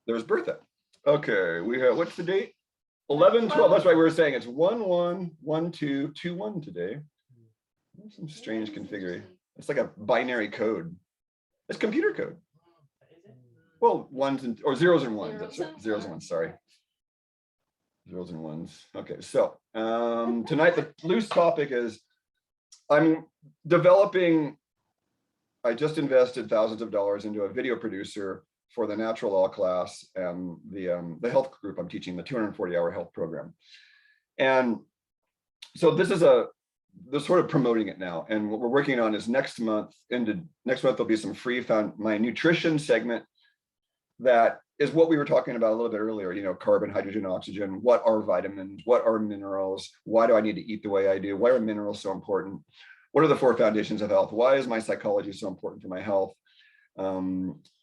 There's Bertha. Okay, we have, what's the date? 11/12. That's right. We were saying it's 111221 today. Some strange configuration. It's like a binary code. It's computer code. Well, ones and or zeros and ones. That's right. Zeros and ones. Sorry. Zeros and ones. Okay. So tonight the loose topic is I'm developing. I just invested thousands of dollars into a video producer for the natural law class and the health group I'm teaching, the 240-hour health program. And so this is they're sort of promoting it now. And what we're working on is next month there'll be some free my nutrition segment that is what we were talking about a little bit earlier, you know, carbon, hydrogen, oxygen, what are vitamins, what are minerals, why do I need to eat the way I do, why are minerals so important, what are the 4 foundations of health, why is my psychology so important for my health,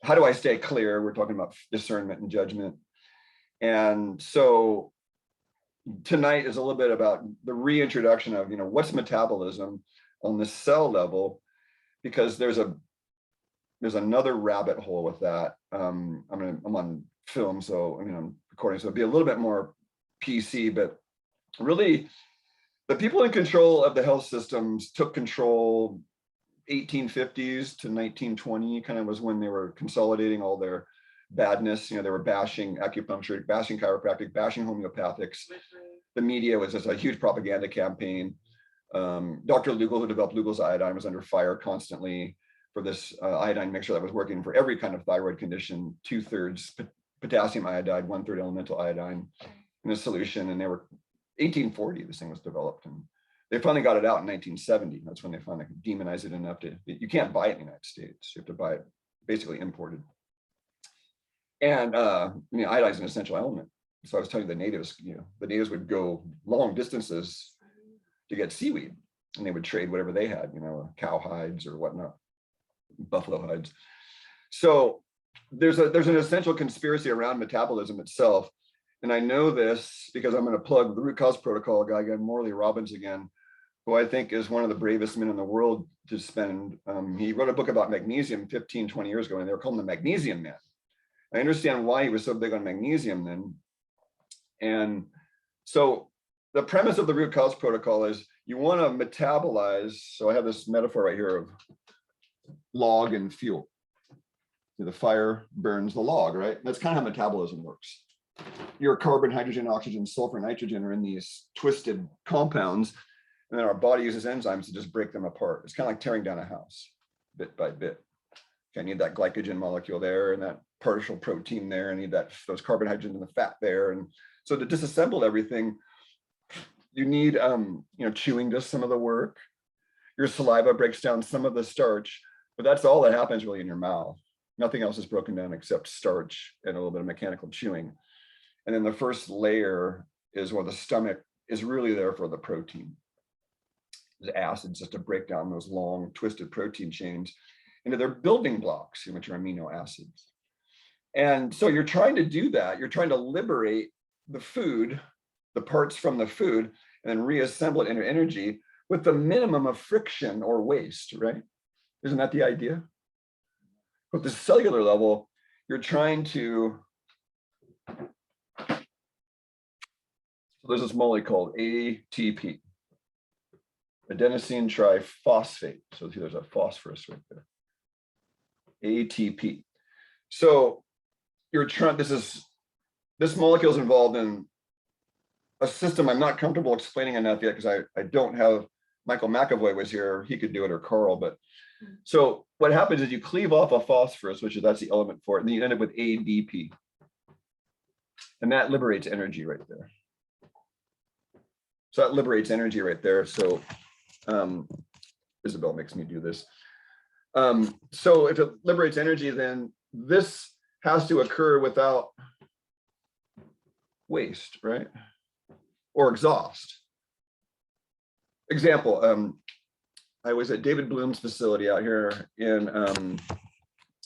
how do I stay clear? We're talking about discernment and judgment. And so tonight is a little bit about the reintroduction of, you know, what's metabolism on the cell level, because there's another rabbit hole with that. I'm on film, so I'm recording, so it'll be a little bit more PC, but really the people in control of the health systems took control 1850s to 1920, kind of was when they were consolidating all their badness. You know, they were bashing acupuncture, bashing chiropractic, bashing homeopathics. The media was just a huge propaganda campaign. Dr. Lugal, who developed Lugal's iodine, was under fire constantly for this iodine mixture that was working for every kind of thyroid condition, 2/3 potassium iodide, 1/3 elemental iodine in a solution. And they were 1840, this thing was developed, and they finally got it out in 1970. That's when they finally demonized it enough you can't buy it in the United States. You have to buy it basically imported. And iodine is an essential element. So I was telling the natives, the natives would go long distances to get seaweed, and they would trade whatever they had, cow hides or whatnot, buffalo hides. So there's an essential conspiracy around metabolism itself. And I know this because I'm going to plug the root cause protocol guy again, Morley Robbins again, who I think is one of the bravest men in the world to spend. He wrote a book about magnesium 15, 20 years ago, and they were calling him the Magnesium Man. I understand why he was so big on magnesium then. And so the premise of the root cause protocol is you want to metabolize. So I have this metaphor right here of log and fuel. The fire burns the log, right? That's kind of how metabolism works. Your carbon, hydrogen, oxygen, sulfur, nitrogen are in these twisted compounds, and then our body uses enzymes to just break them apart. It's kind of like tearing down a house bit by bit. Okay, I need that glycogen molecule there, and that partial protein there. I need those carbohydrates and the fat there. And so to disassemble everything, you need chewing does some of the work. Your saliva breaks down some of the starch, but that's all that happens really in your mouth. Nothing else is broken down except starch and a little bit of mechanical chewing. And then the first layer is where the stomach is really there for the protein. The acids, just to break down those long twisted protein chains into their building blocks, which are amino acids. And so you're trying to do that. You're trying to liberate the food, the parts from the food, and then reassemble it into energy with the minimum of friction or waste, right? Isn't that the idea? At the cellular level, you're trying to, so there's this molecule called ATP, adenosine triphosphate. So see, there's a phosphorus right there. ATP. So you're trying, this molecule is involved in a system I'm not comfortable explaining enough yet because I don't have, Michael McAvoy was here, he could do it, or Carl, but so what happens is you cleave off a phosphorus, that's the element for it, and then you end up with ADP. And that liberates energy right there. So that liberates energy right there. So Isabel makes me do this. So if it liberates energy, then this has to occur without waste, right? Or exhaust. Example, I was at David Bloom's facility out here in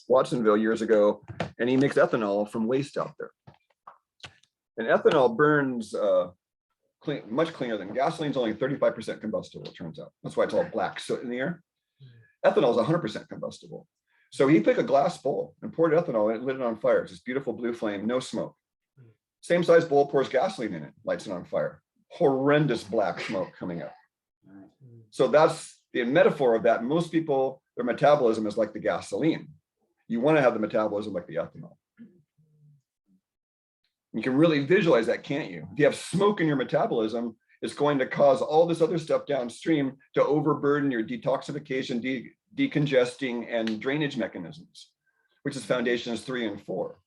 Watsonville years ago, and he makes ethanol from waste out there. And ethanol burns much cleaner than gasoline's only 35% combustible, it turns out. That's why it's all black soot in the air. Ethanol is 100% combustible. So he took a glass bowl and poured ethanol and lit it on fire. It's this beautiful blue flame, no smoke. Same size bowl, pours gasoline in it, lights it on fire. Horrendous black smoke coming up. So that's the metaphor of that. Most people, their metabolism is like the gasoline. You want to have the metabolism like the ethanol. You can really visualize that, can't you? If you have smoke in your metabolism, it's going to cause all this other stuff downstream to overburden your detoxification, decongesting, and drainage mechanisms, which is foundations 3 and 4.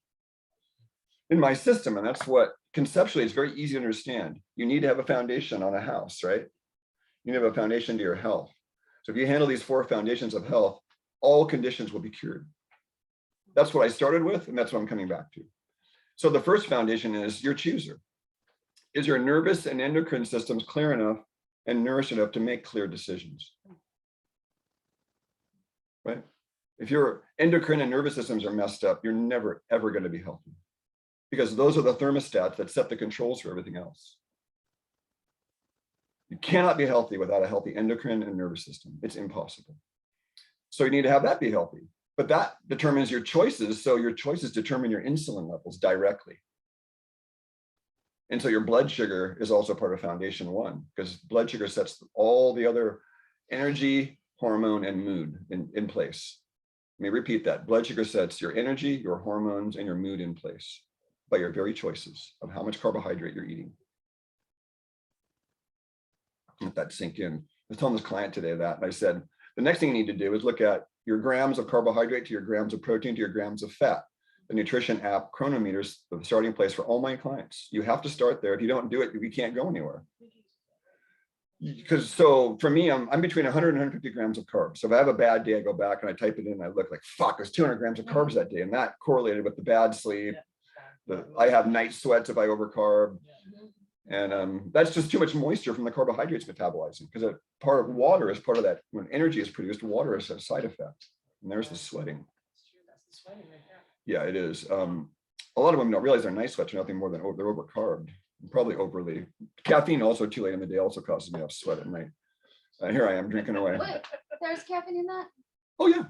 In my system, and that's what conceptually it's very easy to understand. You need to have a foundation on a house, right? You need to have a foundation to your health. So if you handle these 4 foundations of health, all conditions will be cured. That's what I started with, and that's what I'm coming back to. So the first foundation is your chooser. Is your nervous and endocrine systems clear enough and nourished enough to make clear decisions? Right? If your endocrine and nervous systems are messed up, you're never, ever going to be healthy, because those are the thermostats that set the controls for everything else. You cannot be healthy without a healthy endocrine and nervous system. It's impossible. So you need to have that be healthy, but that determines your choices. So your choices determine your insulin levels directly. And so your blood sugar is also part of foundation 1, because blood sugar sets all the other energy, hormone, and mood in place. Let me repeat that. Blood sugar sets your energy, your hormones, and your mood in place by your very choices of how much carbohydrate you're eating. Let that sink in. I was telling this client today that, and I said, the next thing you need to do is look at your grams of carbohydrate to your grams of protein to your grams of fat. The nutrition app Chronometers, the starting place for all my clients. You have to start there. If you don't do it, we can't go anywhere. Because so for me, I'm between 100 and 150 grams of carbs. So if I have a bad day, I go back and I type it in and I look like, fuck, there's 200 grams of carbs that day. And that correlated with the bad sleep. I have night sweats if I overcarb. And that's just too much moisture from the carbohydrates metabolizing, because a part of water is part of that. When energy is produced, water is a side effect. And there's the sweating. Yeah, it is. A lot of women don't realize their night sweats are nothing more than they're overcarbed, probably overly. Caffeine also too late in the day also causes me to have sweat at night. Here I am drinking away. Wait, there's caffeine in that? Oh yeah.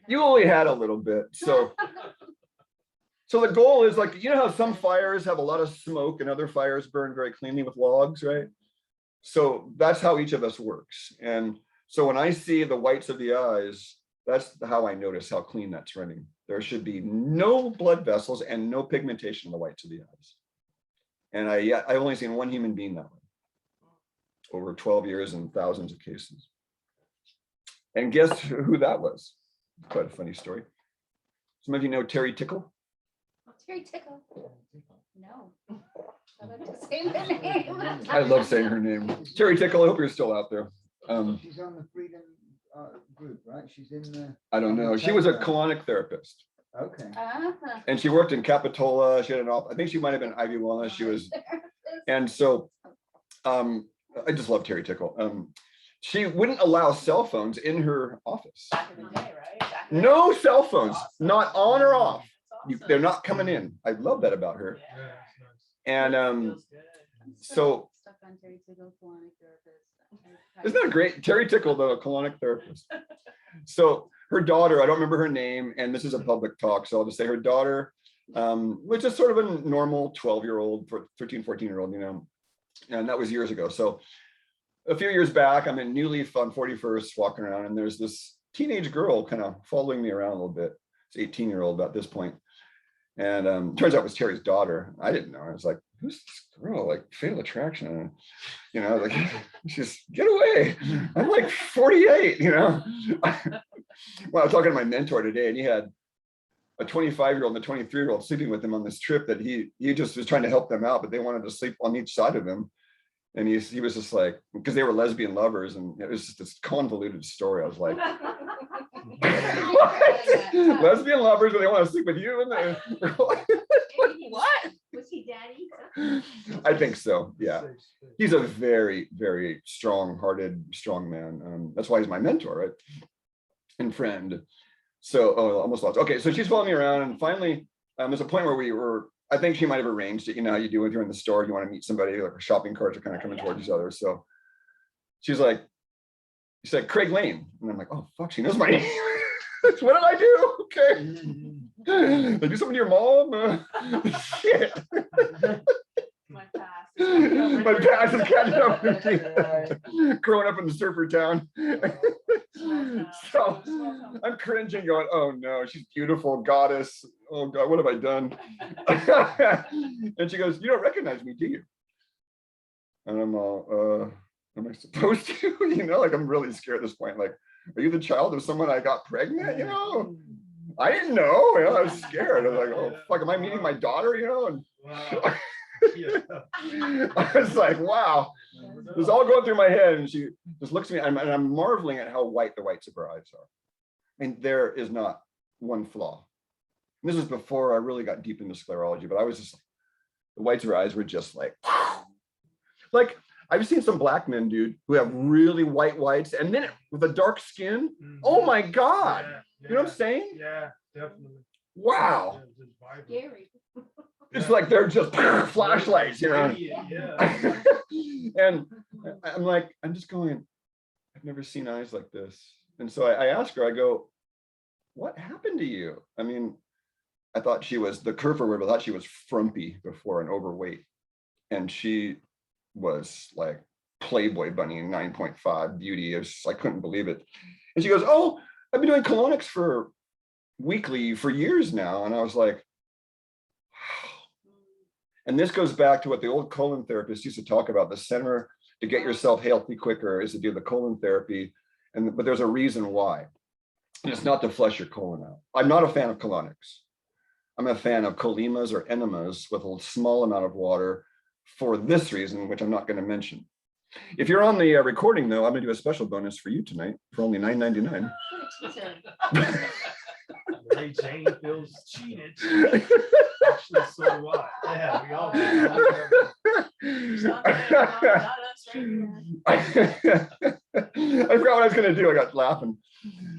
You only had a little bit. So the goal is, like, you know how some fires have a lot of smoke and other fires burn very cleanly with logs, right? So that's how each of us works. And so when I see the whites of the eyes, that's how I notice how clean that's running. There should be no blood vessels and no pigmentation in the whites of the eyes. And I've only seen one human being that way over 12 years and thousands of cases. And guess who that was? Quite a funny story. Some of you know Terry Tickle? Oh, Terry Tickle. No. I like to say the name. I love saying her name. Terry Tickle, I hope you're still out there. She's on the Freedom group, right? She's in the. I don't know. She was a colonic therapist. Okay. And she worked in Capitola. She had I think she might have been Ivy Wellness. She was, and so I just love Terry Tickle. She wouldn't allow cell phones in her office. Back in the day, right? No cell phones, not on or off. They're not coming in. I love that about her. And so Stuck on Terry Tickle, colonic therapist. isn't that great? Terry Tickle, the colonic therapist. So her daughter, I don't remember her name, and this is a public talk, so I'll just say her daughter, was just sort of a normal 12-year-old, 13, 14-year-old, you know, and that was years ago. So a few years back, I'm in New Leaf on 41st walking around, and there's this teenage girl kind of following me around a little bit. It's 18-year-old at this point. And turns out it was Terry's daughter. I didn't know. I was like, who's this girl? Like Fatal Attraction. And, you know, like, she's, get away. I'm like 48, you know. Well, I was talking to my mentor today, and he had a 25-year-old and a 23-year-old sleeping with him on this trip that he just was trying to help them out, but they wanted to sleep on each side of him. And he was just like, because they were lesbian lovers, and it was just this convoluted story. I was like, what? Lesbian lovers, but they want to sleep with you? What? Was he daddy? I think so. Yeah. He's a very, very strong-hearted, strong man. That's why he's my mentor, right? And friend. So, oh, almost lost. Okay, so she's following me around, and finally, there's a point where I think she might have arranged it. You know how you do when you're in the store, you want to meet somebody, like shopping carts are kind of coming towards each other. So she's like, Craig Lane. And I'm like, oh, fuck, she knows my name. What did I do? Okay. Did I do something to your mom? Shit. My past. My past is catching up with me. Growing up in the surfer town. So I'm cringing, going, oh no, she's beautiful, goddess. Oh God, what have I done? And she goes, you don't recognize me, do you? And I'm all, am I supposed to? You know, like I'm really scared at this point. Like, are you the child of someone I got pregnant? You know, I didn't know. You know, I was scared. I was like, oh fuck, am I meeting my daughter? You know, and I was like, wow, this is all going through my head. And she just looks at me, and I'm marveling at how white the whites of her eyes are. And there is not one flaw. And this is before I really got deep into sclerology, but I was just like, the whites of her eyes were just like, like I've seen some black men, dude, who have really white whites, and then with a dark skin. Oh my God. You know what I'm saying? Yeah, definitely. Wow. Scary. It's like they're just flashlights, you know. Yeah. And I'm like, I'm just going, I've never seen eyes like this. And so I asked her, I go, what happened to you? I mean, I thought she was, the curve word, I thought she was frumpy before and overweight. And she was like Playboy bunny 9.5 beauty. I couldn't believe it. And she goes, oh, I've been doing colonics for weekly for years now. And I was like, wow. And this goes back to what the old colon therapists used to talk about. The center to get yourself healthy quicker is to do the colon therapy. But there's a reason why. And it's not to flush your colon out. I'm not a fan of colonics. I'm a fan of colemas or enemas with a small amount of water for this reason, which I'm not going to mention. If you're on the recording, though, I'm going to do a special bonus for you tonight for only $9.99. What a teaser. Ray Jane feels cheated. Actually, so do I. Yeah, we all do. I forgot what I was going to do. I got laughing.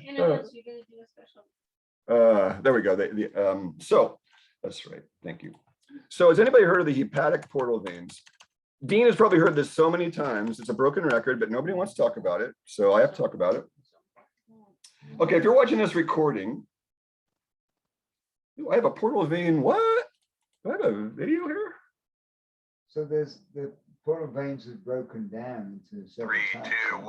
And unless you're gonna do a special. There we go. So that's right. Thank you. So has anybody heard of the hepatic portal veins? Dean has probably heard this so many times. It's a broken record, but nobody wants to talk about it. So I have to talk about it. Okay, if you're watching this recording, I have a portal vein. What? Do I have a video here? So there's the portal veins are broken down into several 3, types. 2, 1.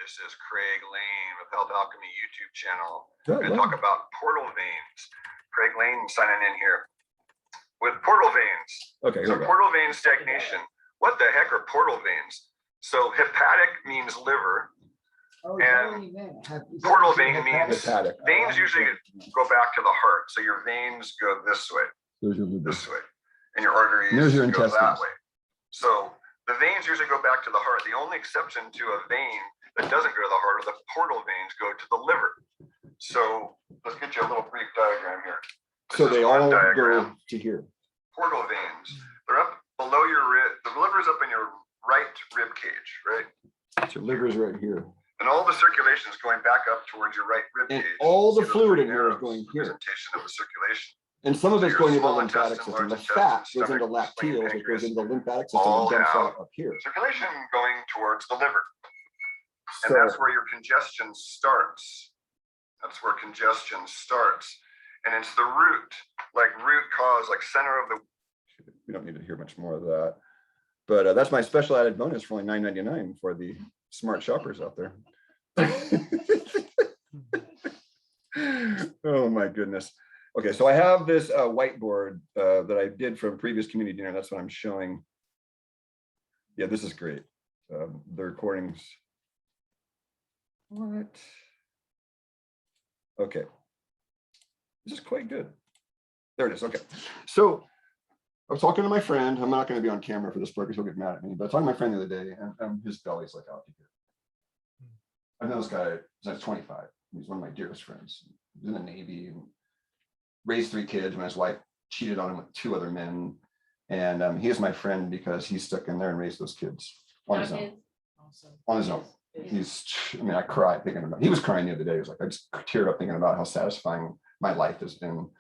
This is Craig Lane with Health Alchemy YouTube channel. Oh, We're going to talk about portal veins. Craig Lane signing in here with portal veins. Okay. So portal vein stagnation. What the heck are portal veins? So hepatic means liver. Oh, And portal vein means veins usually go back to the heart. So your veins go this way, this way, and your arteries go that way. So the veins usually go back to the heart. The only exception to a vein that doesn't go to the heart are the portal veins go to the liver. So let's get you a little brief diagram here. So they all go to here. Portal veins. They're up below your rib. The liver is up in your right rib cage, right? So your liver is right here. And all the circulation is going back up towards your right rib cage. And all the fluid in here is going here. Presentation of the circulation. And some of it's going into the lymphatic system. The fat goes into lacteals, it goes into the lymphatic system and dumps out up here. Circulation going towards the liver. And that's where your congestion starts. That's where congestion starts. And it's the root, like root cause, like center of the. We don't need to hear much more of that. But that's my special added bonus for only $9.99 for the smart shoppers out there. Oh my goodness. Okay, so I have this whiteboard that I did from previous community dinner. That's what I'm showing. Yeah, this is great. The recordings. What? Okay. This is quite good. There it is. Okay. So I was talking to my friend. I'm not going to be on camera for this part because he'll get mad at me. But I was talking to my friend the other day, and his belly's like out here. I've known this guy since I was 25. He's one of my dearest friends. He's in the Navy and raised 3 kids when his wife cheated on him with 2 other men. And he is my friend because he stuck in there and raised those kids on his own. On his own. I mean, I cried thinking about it. He was crying the other day. He was like, I just teared up thinking about how satisfying my life has been.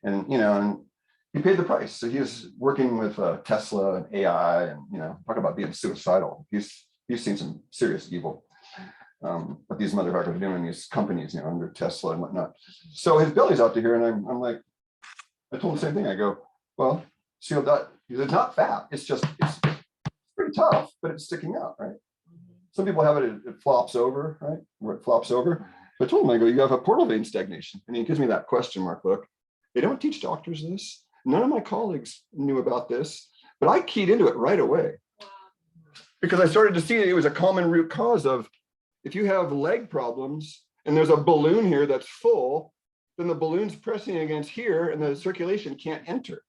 And, you know, and he paid the price. So he was working with Tesla and AI and, you know, talk about being suicidal. He's seen some serious evil. what these motherfuckers are doing, these companies, under Tesla and whatnot. So his belly's out to here, and I'm like, I told him the same thing. I go, well, sealed gut. He said, it's not fat. It's just, it's pretty tough, but it's sticking out, right? Some people have it flops over, right? Where it flops over. So I told him, I go, you have a portal vein stagnation. And he gives me that question mark look. They don't teach doctors this. None of my colleagues knew about this, but I keyed into it right away. Because I started to see it was a common root cause of, if you have leg problems and there's a balloon here that's full, then the balloon's pressing against here and the circulation can't enter.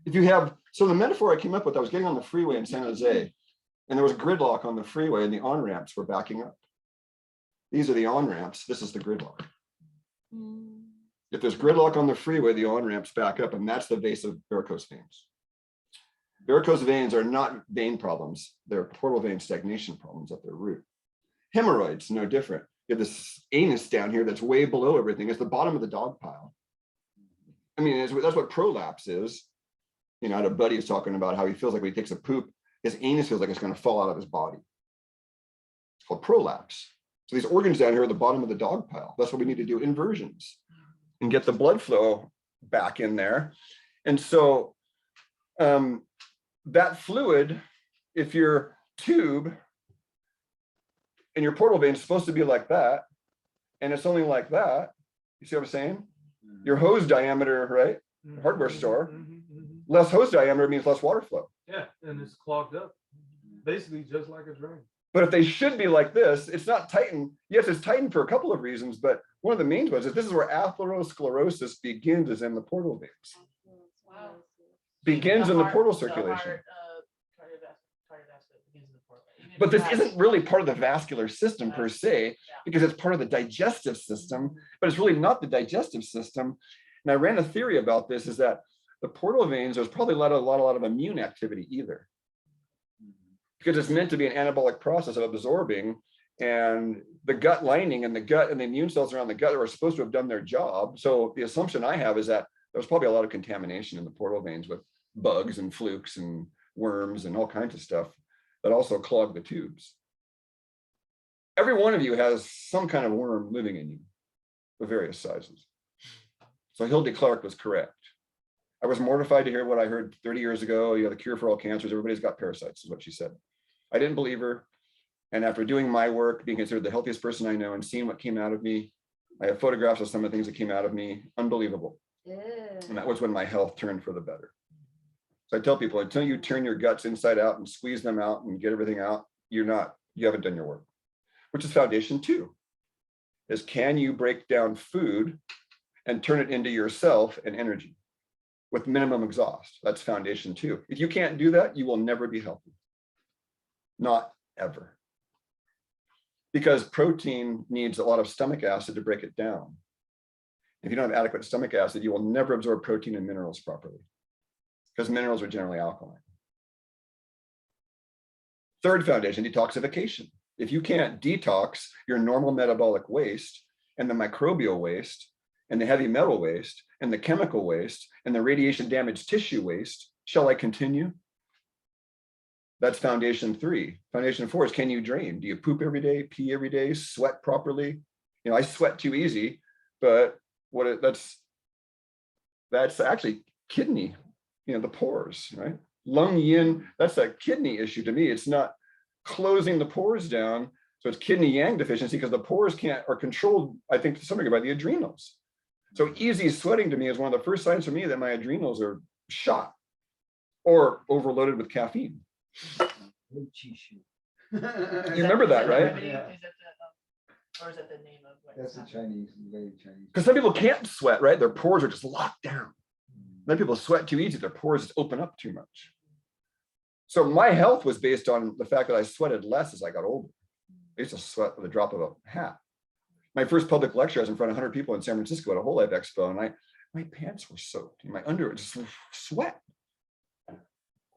If you have, so the metaphor I came up with, I was getting on the freeway in San Jose, and there was gridlock on the freeway and the on-ramps were backing up. These are the on-ramps, this is the gridlock. If there's gridlock on the freeway, the on-ramps back up, and that's the base of varicose veins. Varicose veins are not vein problems, they're portal vein stagnation problems at their root. Hemorrhoids, no different. You have this anus down here that's way below everything. It's the bottom of the dog pile. I mean, that's what prolapse is. I had a buddy who's talking about how he feels like when he takes a poop, his anus feels like it's going to fall out of his body. It's called prolapse. So these organs down here are the bottom of the dog pile. That's what we need to do, inversions, and get the blood flow back in there. And so that fluid, if your tube and your portal vein is supposed to be like that, and it's only like that, you see what I'm saying? Your hose diameter, right? Hardware store, less hose diameter means less water flow. Yeah, and it's clogged up, basically just like a drain. But if they should be like this, it's not tightened. Yes, it's tightened for a couple of reasons, but one of the main ones is this is where atherosclerosis begins, is in the portal veins. Wow. Begins in the portal circulation. But this isn't really part of the vascular system per se, because it's part of the digestive system, but it's really not the digestive system. And I ran a theory about this, is that the portal veins, there's probably a lot of immune activity either. Because it's meant to be an anabolic process of absorbing, and the gut lining and the gut and the immune cells around the gut are supposed to have done their job. So the assumption I have is that there's probably a lot of contamination in the portal veins with bugs and flukes and worms and all kinds of stuff that also clog the tubes. Every one of you has some kind of worm living in you of various sizes. So Hildy Clark was correct. I was mortified to hear what I heard 30 years ago. You have the cure for all cancers. Everybody's got parasites, is what she said. I didn't believe her. And after doing my work, being considered the healthiest person I know and seeing what came out of me, I have photographs of some of the things that came out of me. Unbelievable. And that was when my health turned for the better. So I tell people, until you turn your guts inside out and squeeze them out and get everything out, you haven't done your work. Which is foundation 2, is can you break down food and turn it into yourself and energy with minimum exhaust? That's foundation 2. If you can't do that, you will never be healthy. Not ever. Because protein needs a lot of stomach acid to break it down. If you don't have adequate stomach acid, you will never absorb protein and minerals properly, because minerals are generally alkaline. Third foundation, detoxification. If you can't detox your normal metabolic waste and the microbial waste and the heavy metal waste and the chemical waste and the radiation damaged tissue waste, shall I continue? That's foundation 3. Foundation 4 is, can you drain? Do you poop every day, pee every day, sweat properly? I sweat too easy, but that's actually kidney, the pores, right? Lung yin, that's a kidney issue to me. It's not closing the pores down. So it's kidney yang deficiency, because the pores are controlled, I think, to some degree by the adrenals. So easy sweating to me is one of the first signs for me that my adrenals are shot or overloaded with caffeine. You remember that, right? Yeah. Or is that the name of what? That's a Chinese, very Chinese. Because some people can't sweat, right? Their pores are just locked down. Then people sweat too easy, their pores just open up too much. So my health was based on the fact that I sweated less as I got older. I used to sweat with a drop of a hat. My first public lecture, I was in front of 100 people in San Francisco at a Whole Life Expo, and my pants were soaked, my underwear just sweat.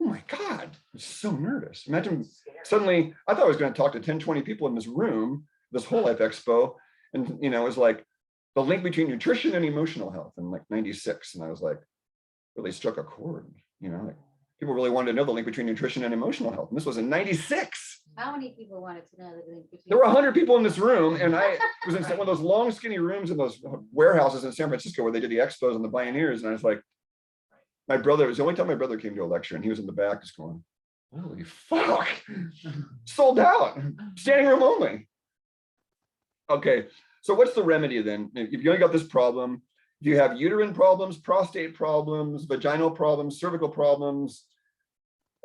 Oh my God, I was so nervous. Imagine suddenly, I thought I was going to talk to 10, 20 people in this room, this Whole Life Expo, and it was like the link between nutrition and emotional health in like 96. And I was like, really struck a chord, like People really wanted to know the link between nutrition and emotional health. And this was in 96. How many people wanted to know the link between? There were 100 people in this room, and I was in one of those long, skinny rooms in those warehouses in San Francisco where they did the expos and the pioneers. And I was like, my brother, it was the only time my brother came to a lecture, and he was in the back just going, holy fuck, sold out, standing room only. Okay, so what's the remedy then? If you only got this problem, if you have uterine problems, prostate problems, vaginal problems, cervical problems,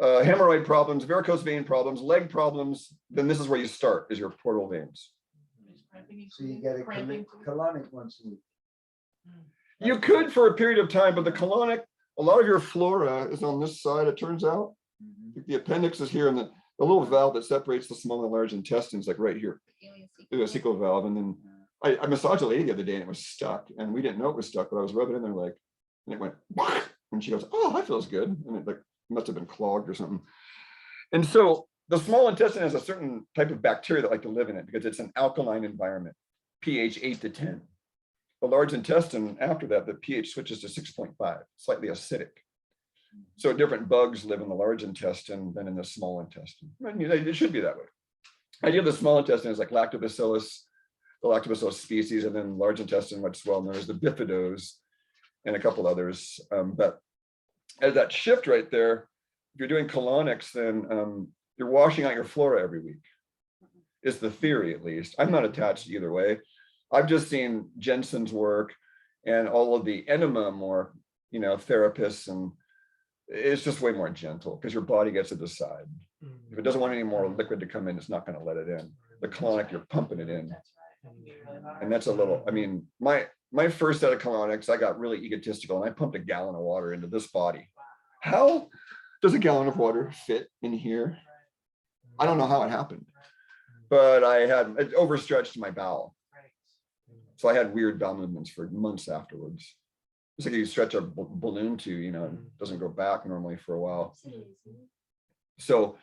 hemorrhoid problems, varicose vein problems, leg problems, then this is where you start, is your portal veins. So you get a colonic once a week. You could for a period of time, but the colonic, a lot of your flora is on this side, it turns out. The appendix is here, and the little valve that separates the small and large intestines, like right here. There's a cecal valve, and then I massaged a lady the other day, and it was stuck, and we didn't know it was stuck, but I was rubbing it in there like, and it went, and she goes, oh, that feels good, and it like must have been clogged or something. And so the small intestine has a certain type of bacteria that like to live in it because it's an alkaline environment, pH 8 to 10. The large intestine, after that, the pH switches to 6.5, slightly acidic. So different bugs live in the large intestine than in the small intestine. I mean, it should be that way. The idea of the small intestine is like lactobacillus, the lactobacillus species, and then large intestine, what's well known as the bifidos, and a couple others. But as that shift right there, if you're doing colonics, then you're washing out your flora every week. Is the theory, at least. I'm not attached either way. I've just seen Jensen's work and all of the enema more, you know, therapists, and it's just way more gentle because your body gets to decide. If it doesn't want any more liquid to come in, it's not going to let it in. The colonic, you're pumping it in. And that's a little, I mean, my first set of colonics, I got really egotistical and I pumped a gallon of water into this body. How does a gallon of water fit in here? I don't know how it happened, but it overstretched my bowel. So I had weird bowel movements for months afterwards. It's like you stretch a balloon to, you know, it doesn't go back normally for a while. So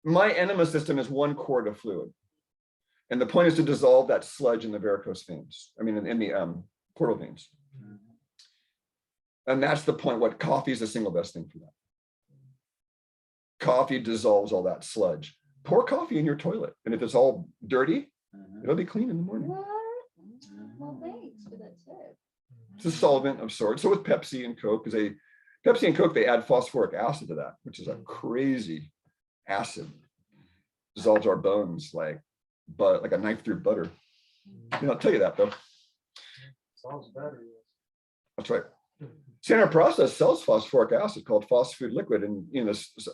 my enema system is 1 quart of fluid. And the point is to dissolve that sludge in the varicose veins. I mean, in the portal veins. And that's the point. What coffee is the single best thing for that. Coffee dissolves all that sludge. Pour coffee in your toilet. And if it's all dirty, it'll be clean in the morning. What? Well, thanks for that tip. It's a solvent of sorts. So with Pepsi and Coke, because Pepsi and Coke, they add phosphoric acid to that, which is a crazy acid. Dissolves our bones like a knife through butter. I'll tell you that though. That's right. Standard Process sells phosphoric acid called phosphate liquid, and you know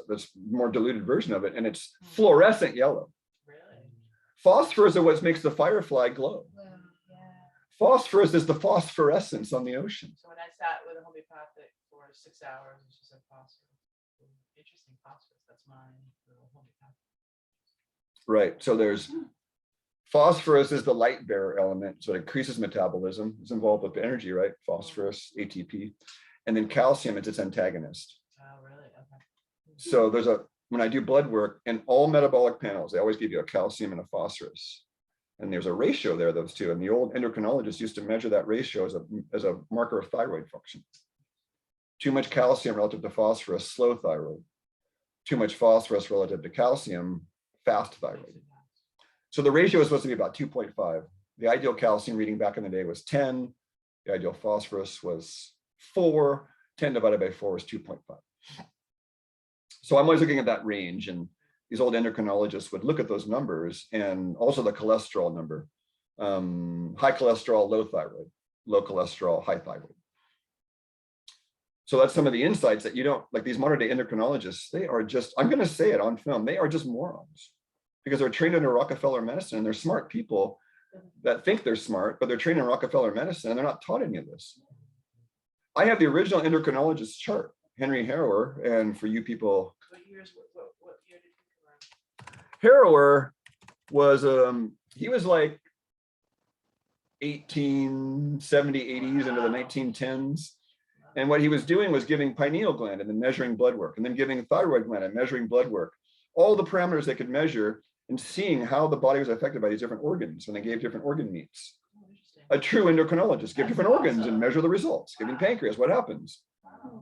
this more diluted version of it, and it's fluorescent yellow. Really? Phosphorus is what makes the firefly glow. Well, yeah. Phosphorus is the phosphorescence on the ocean. So when I sat with a homeopathic for 6 hours, and she said phosphorus. Interesting, phosphorus. That's my little homeopathic. Right. So there's phosphorus is the light bearer element, so it increases metabolism. It's involved with energy, right? Phosphorus, ATP, and then calcium is its antagonist. Oh, really? Okay. So when I do blood work in all metabolic panels, they always give you a calcium and a phosphorus, and there's a ratio there, those two. And the old endocrinologists used to measure that ratio as a marker of thyroid function. Too much calcium relative to phosphorus, slow thyroid. Too much phosphorus relative to calcium, fast thyroid. So the ratio is supposed to be about 2.5. The ideal calcium reading back in the day was 10. The ideal phosphorus was 4. 10 divided by 4 is 2.5. So I'm always looking at that range, and these old endocrinologists would look at those numbers, and also the cholesterol number. High cholesterol, low thyroid. Low cholesterol, high thyroid. So that's some of the insights that you don't, like these modern day endocrinologists, they are just, I'm going to say it on film, they are just morons. Because they're trained under Rockefeller medicine, and they're smart people that think they're smart, but they're trained in Rockefeller medicine and they're not taught any of this. I have the original endocrinologist chart, Henry Harrower, and for you people. What year did you come around? Harrower was, he was like 1870, 80s into the 1910s. And what he was doing was giving pineal gland and then measuring blood work, and then giving thyroid gland and measuring blood work, all the parameters they could measure, and seeing how the body was affected by these different organs when they gave different organ meats. A true endocrinologist give different organs and measure the results. Giving pancreas, what happens?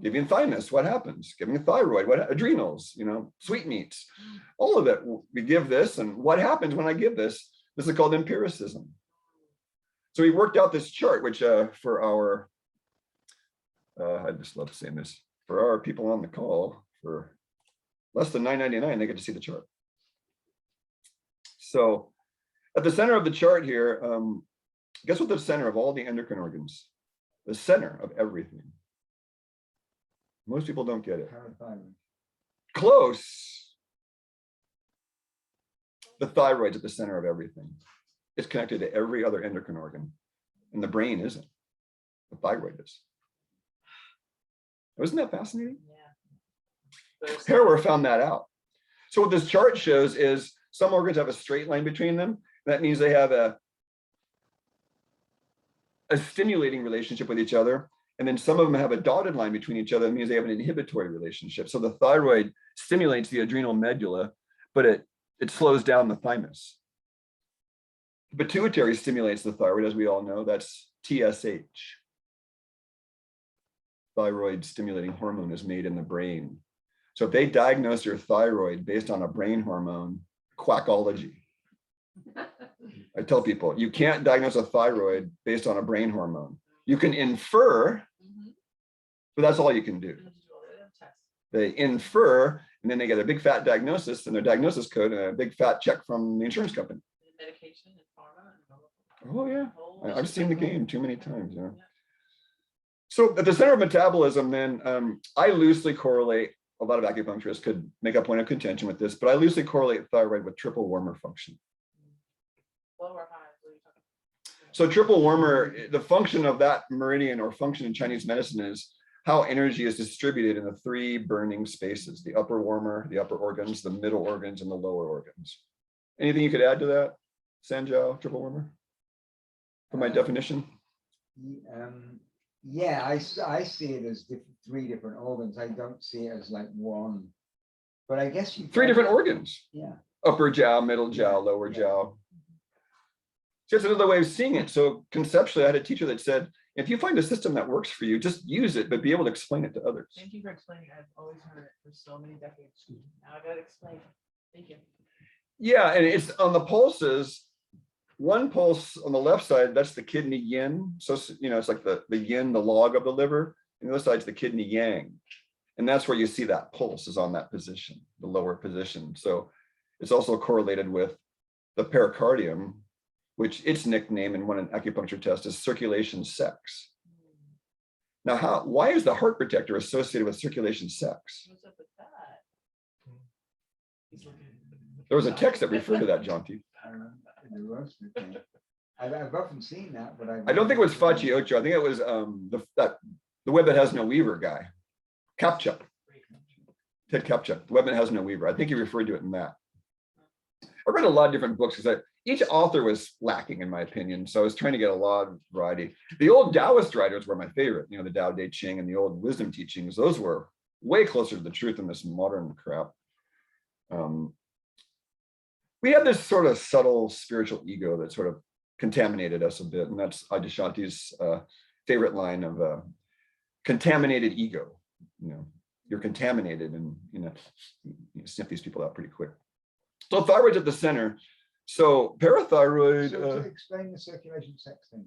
Giving thymus, what happens? Giving thyroid, what adrenals, sweetmeats, all of it. We give this, and what happens when I give this? This is called empiricism. So we worked out this chart, which for our, I just love saying this, for our people on the call, for less than $9.99, they get to see the chart. So at the center of the chart here, guess what the center of all the endocrine organs? The center of everything. Most people don't get it. Parathyroid. Close. The thyroid's at the center of everything. It's connected to every other endocrine organ, and the brain isn't. The thyroid is. Wasn't that fascinating? Yeah. Harrower found that out. So what this chart shows is some organs have a straight line between them. That means they have a stimulating relationship with each other. And then some of them have a dotted line between each other. That means they have an inhibitory relationship. So the thyroid stimulates the adrenal medulla, but it slows down the thymus. The pituitary stimulates the thyroid, as we all know. That's TSH. Thyroid stimulating hormone is made in the brain. So if they diagnose your thyroid based on a brain hormone, quackology. I tell people, you can't diagnose a thyroid based on a brain hormone. You can infer, but that's all you can do. They infer, and then they get a big fat diagnosis and their diagnosis code and a big fat check from the insurance company. Medication and pharma. Oh yeah, I've seen the game too many times. Yeah. So at the center of metabolism, then I loosely correlate. A lot of acupuncturists could make a point of contention with this, but I loosely correlate thyroid with triple warmer function. Low or high? What are you talking about? So triple warmer, the function of that meridian or function in Chinese medicine is how energy is distributed in the three burning spaces: the upper warmer, the upper organs, the middle organs, and the lower organs. Anything you could add to that, Sanjiao, triple warmer, for my definition? Yeah, I see it as three different organs. I don't see it as like one. But I guess you Three different organs: Yeah. upper jiao, middle jiao, lower jiao. So it's another way of seeing it. So conceptually, I had a teacher that said, if you find a system that works for you, just use it, but be able to explain it to others. Thank you for explaining. I've always heard it for so many decades. Now I gotta explain it. Thank you. Yeah, and it's on the pulses. One pulse on the left side, that's the kidney yin. So, it's like the yin, the log of the liver. And the other side's the kidney yang. And that's where you see that pulse is on that position, the lower position. So it's also correlated with the pericardium, which its nickname in one acupuncture test is circulation sex. Now, why is the heart protector associated with circulation sex? What's up with that? He's looking. There was a text that referred to that, Jonty. I've often seen that, but I don't think it was Fachi Ocho. I think it was the web that has no weaver guy, Kapchuk, Ted Kapchuk, the web that has no weaver. I think he referred to it in that. I read a lot of different books because each author was lacking, in my opinion. So I was trying to get a lot of variety. The old Taoist writers were my favorite. The Tao Te Ching and the old wisdom teachings. Those were way closer to the truth than this modern crap. We had this sort of subtle spiritual ego that sort of contaminated us a bit. And that's Adyashanti's favorite line of contaminated ego. You're contaminated, and you sniff these people out pretty quick. So thyroid's at the center. So parathyroid. So to explain the circulation sex thing.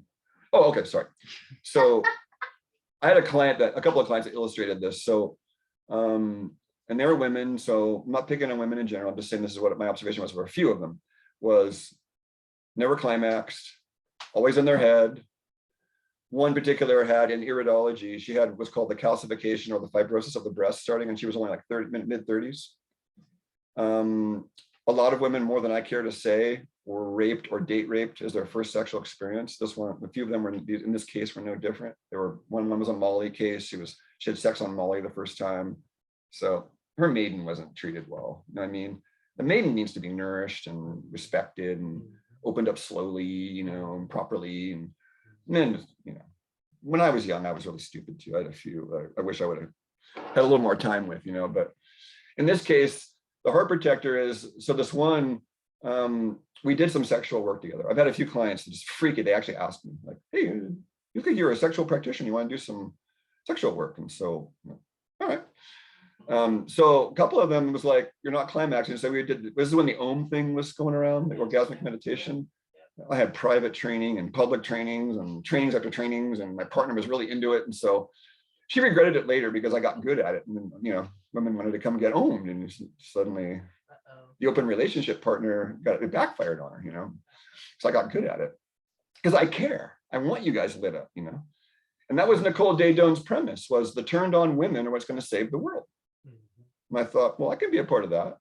Oh, okay, sorry. So I had a couple of clients that illustrated this. So and they were women, so I'm not picking on women in general. I'm just saying this is what my observation was for a few of them, was never climaxed, always in their head. One particular had in iridology, she had what's called the calcification or the fibrosis of the breast starting, and she was only like mid-30s. A lot of women, more than I care to say, were raped or date raped as their first sexual experience. A few of them were in this case were no different. One of them was a Molly case. She had sex on Molly the first time. So her maiden wasn't treated well. You know what I mean? The maiden needs to be nourished and respected and opened up slowly, and properly. And then, when I was young, I was really stupid too. I had a few, I wish I would have had a little more time with, but in this case, the heart protector is, so this one, we did some sexual work together. I've had a few clients that just freak it. They actually asked me like, hey, you think you're a sexual practitioner. You want to do some sexual work. And so, all right. So a couple of them was like, you're not climaxing. So this is when the Om thing was going around, the orgasmic meditation. I had private training and public trainings and trainings after trainings, and my partner was really into it. And so she regretted it later because I got good at it. And then, women wanted to come get owned, and suddenly the open relationship partner it backfired on her, So I got good at it because I care. I want you guys lit up, And that was Nicole Day-Doan's premise, was the turned on women are what's going to save the world. And I thought, well, I can be a part of that.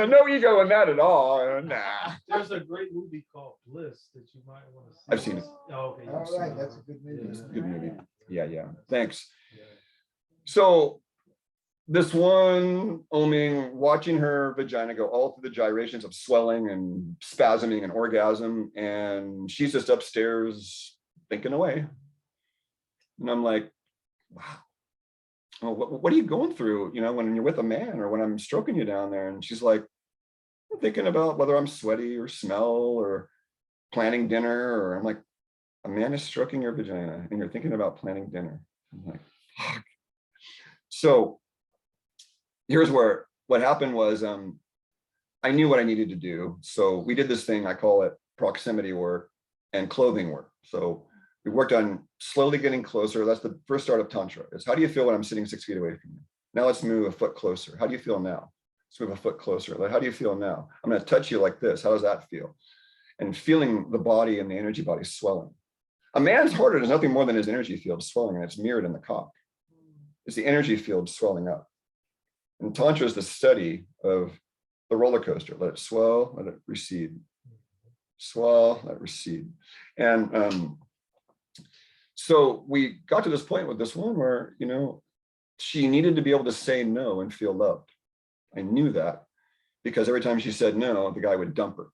No ego in that at all. Nah. There's a great movie called Bliss that you might want to see. I've seen it. Oh, okay. All right, that's a good movie. It's a good movie. Yeah. Thanks. So this one oming, watching her vagina go all through the gyrations of swelling and spasming and orgasm, and she's just upstairs thinking away. And I'm like, wow. Oh, what are you going through, when you're with a man or when I'm stroking you down there? And she's like, I'm thinking about whether I'm sweaty or smell or planning dinner. Or I'm like, a man is stroking your vagina and you're thinking about planning dinner. I'm like, fuck. So here's what happened was I knew what I needed to do. So we did this thing, I call it proximity work and clothing work. So we worked on slowly getting closer. That's the first start of Tantra. Is how do you feel when I'm sitting 6 feet away from you? Now let's move a foot closer. How do you feel now? Let's move a foot closer. Like, how do you feel now? I'm going to touch you like this. How does that feel? And feeling the body and the energy body swelling. A man's heart is nothing more than his energy field swelling, and it's mirrored in the cock. It's the energy field swelling up. And Tantra is the study of the roller coaster. Let it swell, let it recede. Swell, let it recede. And so we got to this point with this one where, she needed to be able to say no and feel loved. I knew that because every time she said no, the guy would dump her.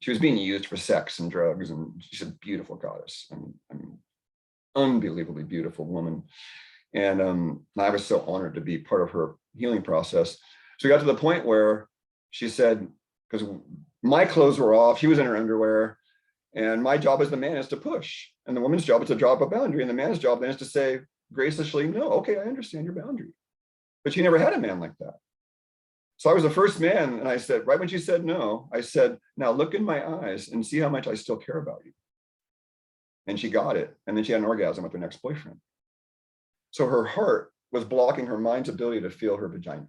She was being used for sex and drugs, and she's a beautiful goddess. I mean, unbelievably beautiful woman. And I was so honored to be part of her healing process. So we got to the point where she said, because my clothes were off, she was in her underwear, and my job as the man is to push. And the woman's job is to draw up a boundary. And the man's job then is to say graciously, no, okay, I understand your boundary. But she never had a man like that. So I was the first man, and I said, right when she said no, I said, now look in my eyes and see how much I still care about you. And she got it. And then she had an orgasm with her next boyfriend. So her heart was blocking her mind's ability to feel her vagina.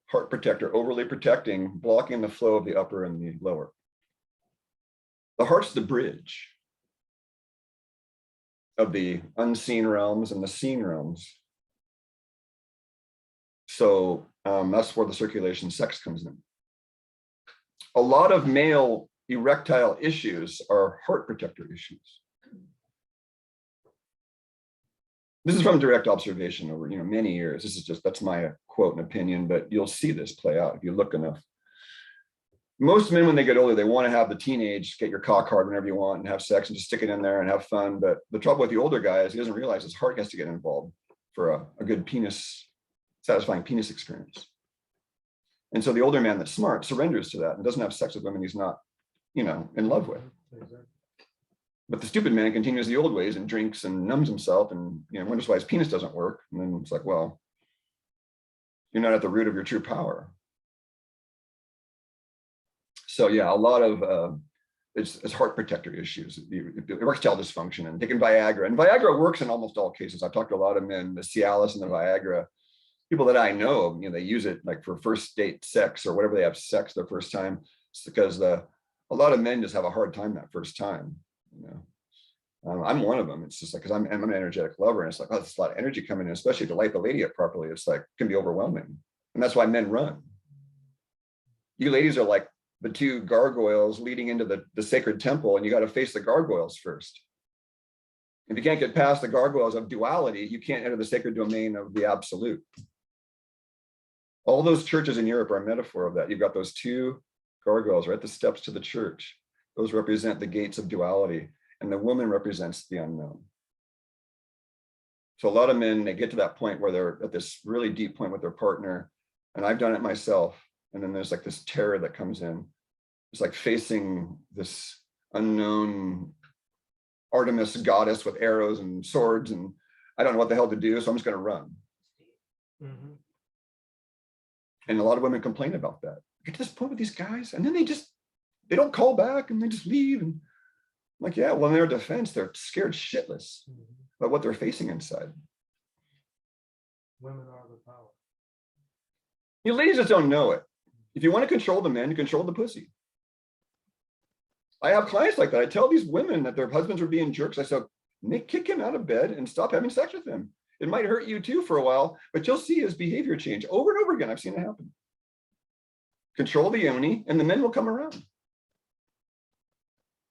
Heart protector, overly protecting, blocking the flow of the upper and the lower. The heart's the bridge of the unseen realms and the seen realms. So that's where the circulation sex comes in. A lot of male erectile issues are heart protector issues. This is from direct observation over many years. This is that's my quote and opinion, but you'll see this play out if you look enough. Most men, when they get older, they want to have the teenage, get your cock hard whenever you want and have sex and just stick it in there and have fun. But the trouble with the older guy is he doesn't realize his heart has to get involved for a good penis, satisfying penis experience. And so the older man that's smart surrenders to that and doesn't have sex with women he's not, in love with. But the stupid man continues the old ways and drinks and numbs himself and wonders why his penis doesn't work. And then it's like, well, you're not at the root of your true power. So yeah, a lot of it's heart protector issues, erectile dysfunction, and taking Viagra. And Viagra works in almost all cases. I've talked to a lot of men, the Cialis and the Viagra. People that I know, they use it like for first date sex or whatever they have sex their first time. It's because a lot of men just have a hard time that first time. I'm one of them. It's just like, because I'm an energetic lover, and it's like, oh, there's a lot of energy coming in, especially to light the lady up properly. It's like, it can be overwhelming. And that's why men run. You ladies are like the two gargoyles leading into the sacred temple, and you got to face the gargoyles first. If you can't get past the gargoyles of duality, you can't enter the sacred domain of the absolute. All those churches in Europe are a metaphor of that. You've got those two gargoyles right at the steps to the church. Those represent the gates of duality, and the woman represents the unknown. So a lot of men, they get to that point where they're at this really deep point with their partner, and I've done it myself. And then there's like this terror that comes in. it's like facing this unknown Artemis goddess with arrows and swords, and I don't know what the hell to do, so I'm just going to run. Mhm. And a lot of women complain about that. Get to this point with these guys, and then they don't call back, and they just leave. And I'm like, yeah, well, in their defense, they're scared shitless Mhm. about what they're facing inside. Women are the power. You ladies just don't know it. If you want to control the men, you control the pussy. I have clients like that. I tell these women that their husbands are being jerks. I said, Nick, kick him out of bed and stop having sex with him. It might hurt you too for a while, but you'll see his behavior change over and over again. I've seen it happen. Control the yoni and the men will come around.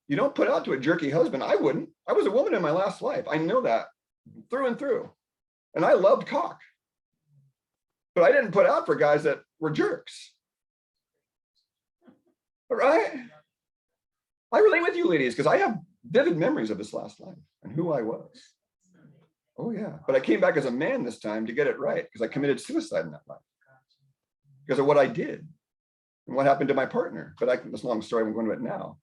You don't put out to a jerky husband. I wouldn't. I was a woman in my last life. I know that through and through. And I loved cock. But I didn't put out for guys that were jerks. All right? I relate with you ladies because I have vivid memories of this last life and who I was. Oh yeah, but I came back as a man this time to get it right because I committed suicide in that life because of what I did and what happened to my partner. But that's a long story. I'm going to it now.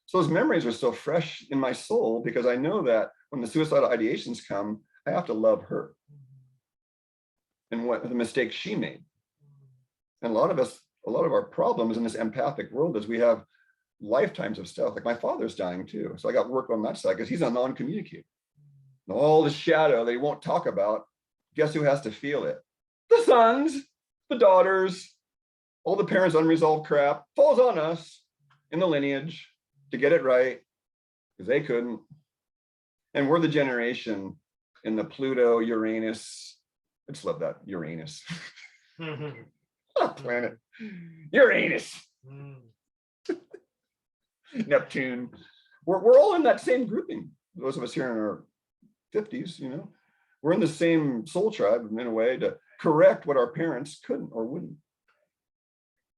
So those memories are still fresh in my soul because I know that when the suicidal ideations come, I have to love her and what the mistakes she made. And a lot of our problems in this empathic world is we have lifetimes of stuff. Like my father's dying too. So I got work on that side because he's a non-communicator. All the shadow they won't talk about, guess who has to feel it? The sons, the daughters, all the parents' unresolved crap falls on us in the lineage to get it right because they couldn't. And we're the generation in the Pluto, Uranus. I just love that, Uranus. Planet. Uranus. Neptune. We're all in that same grouping. Those of us here in our 50s, you know, we're in the same soul tribe in a way to correct what our parents couldn't or wouldn't.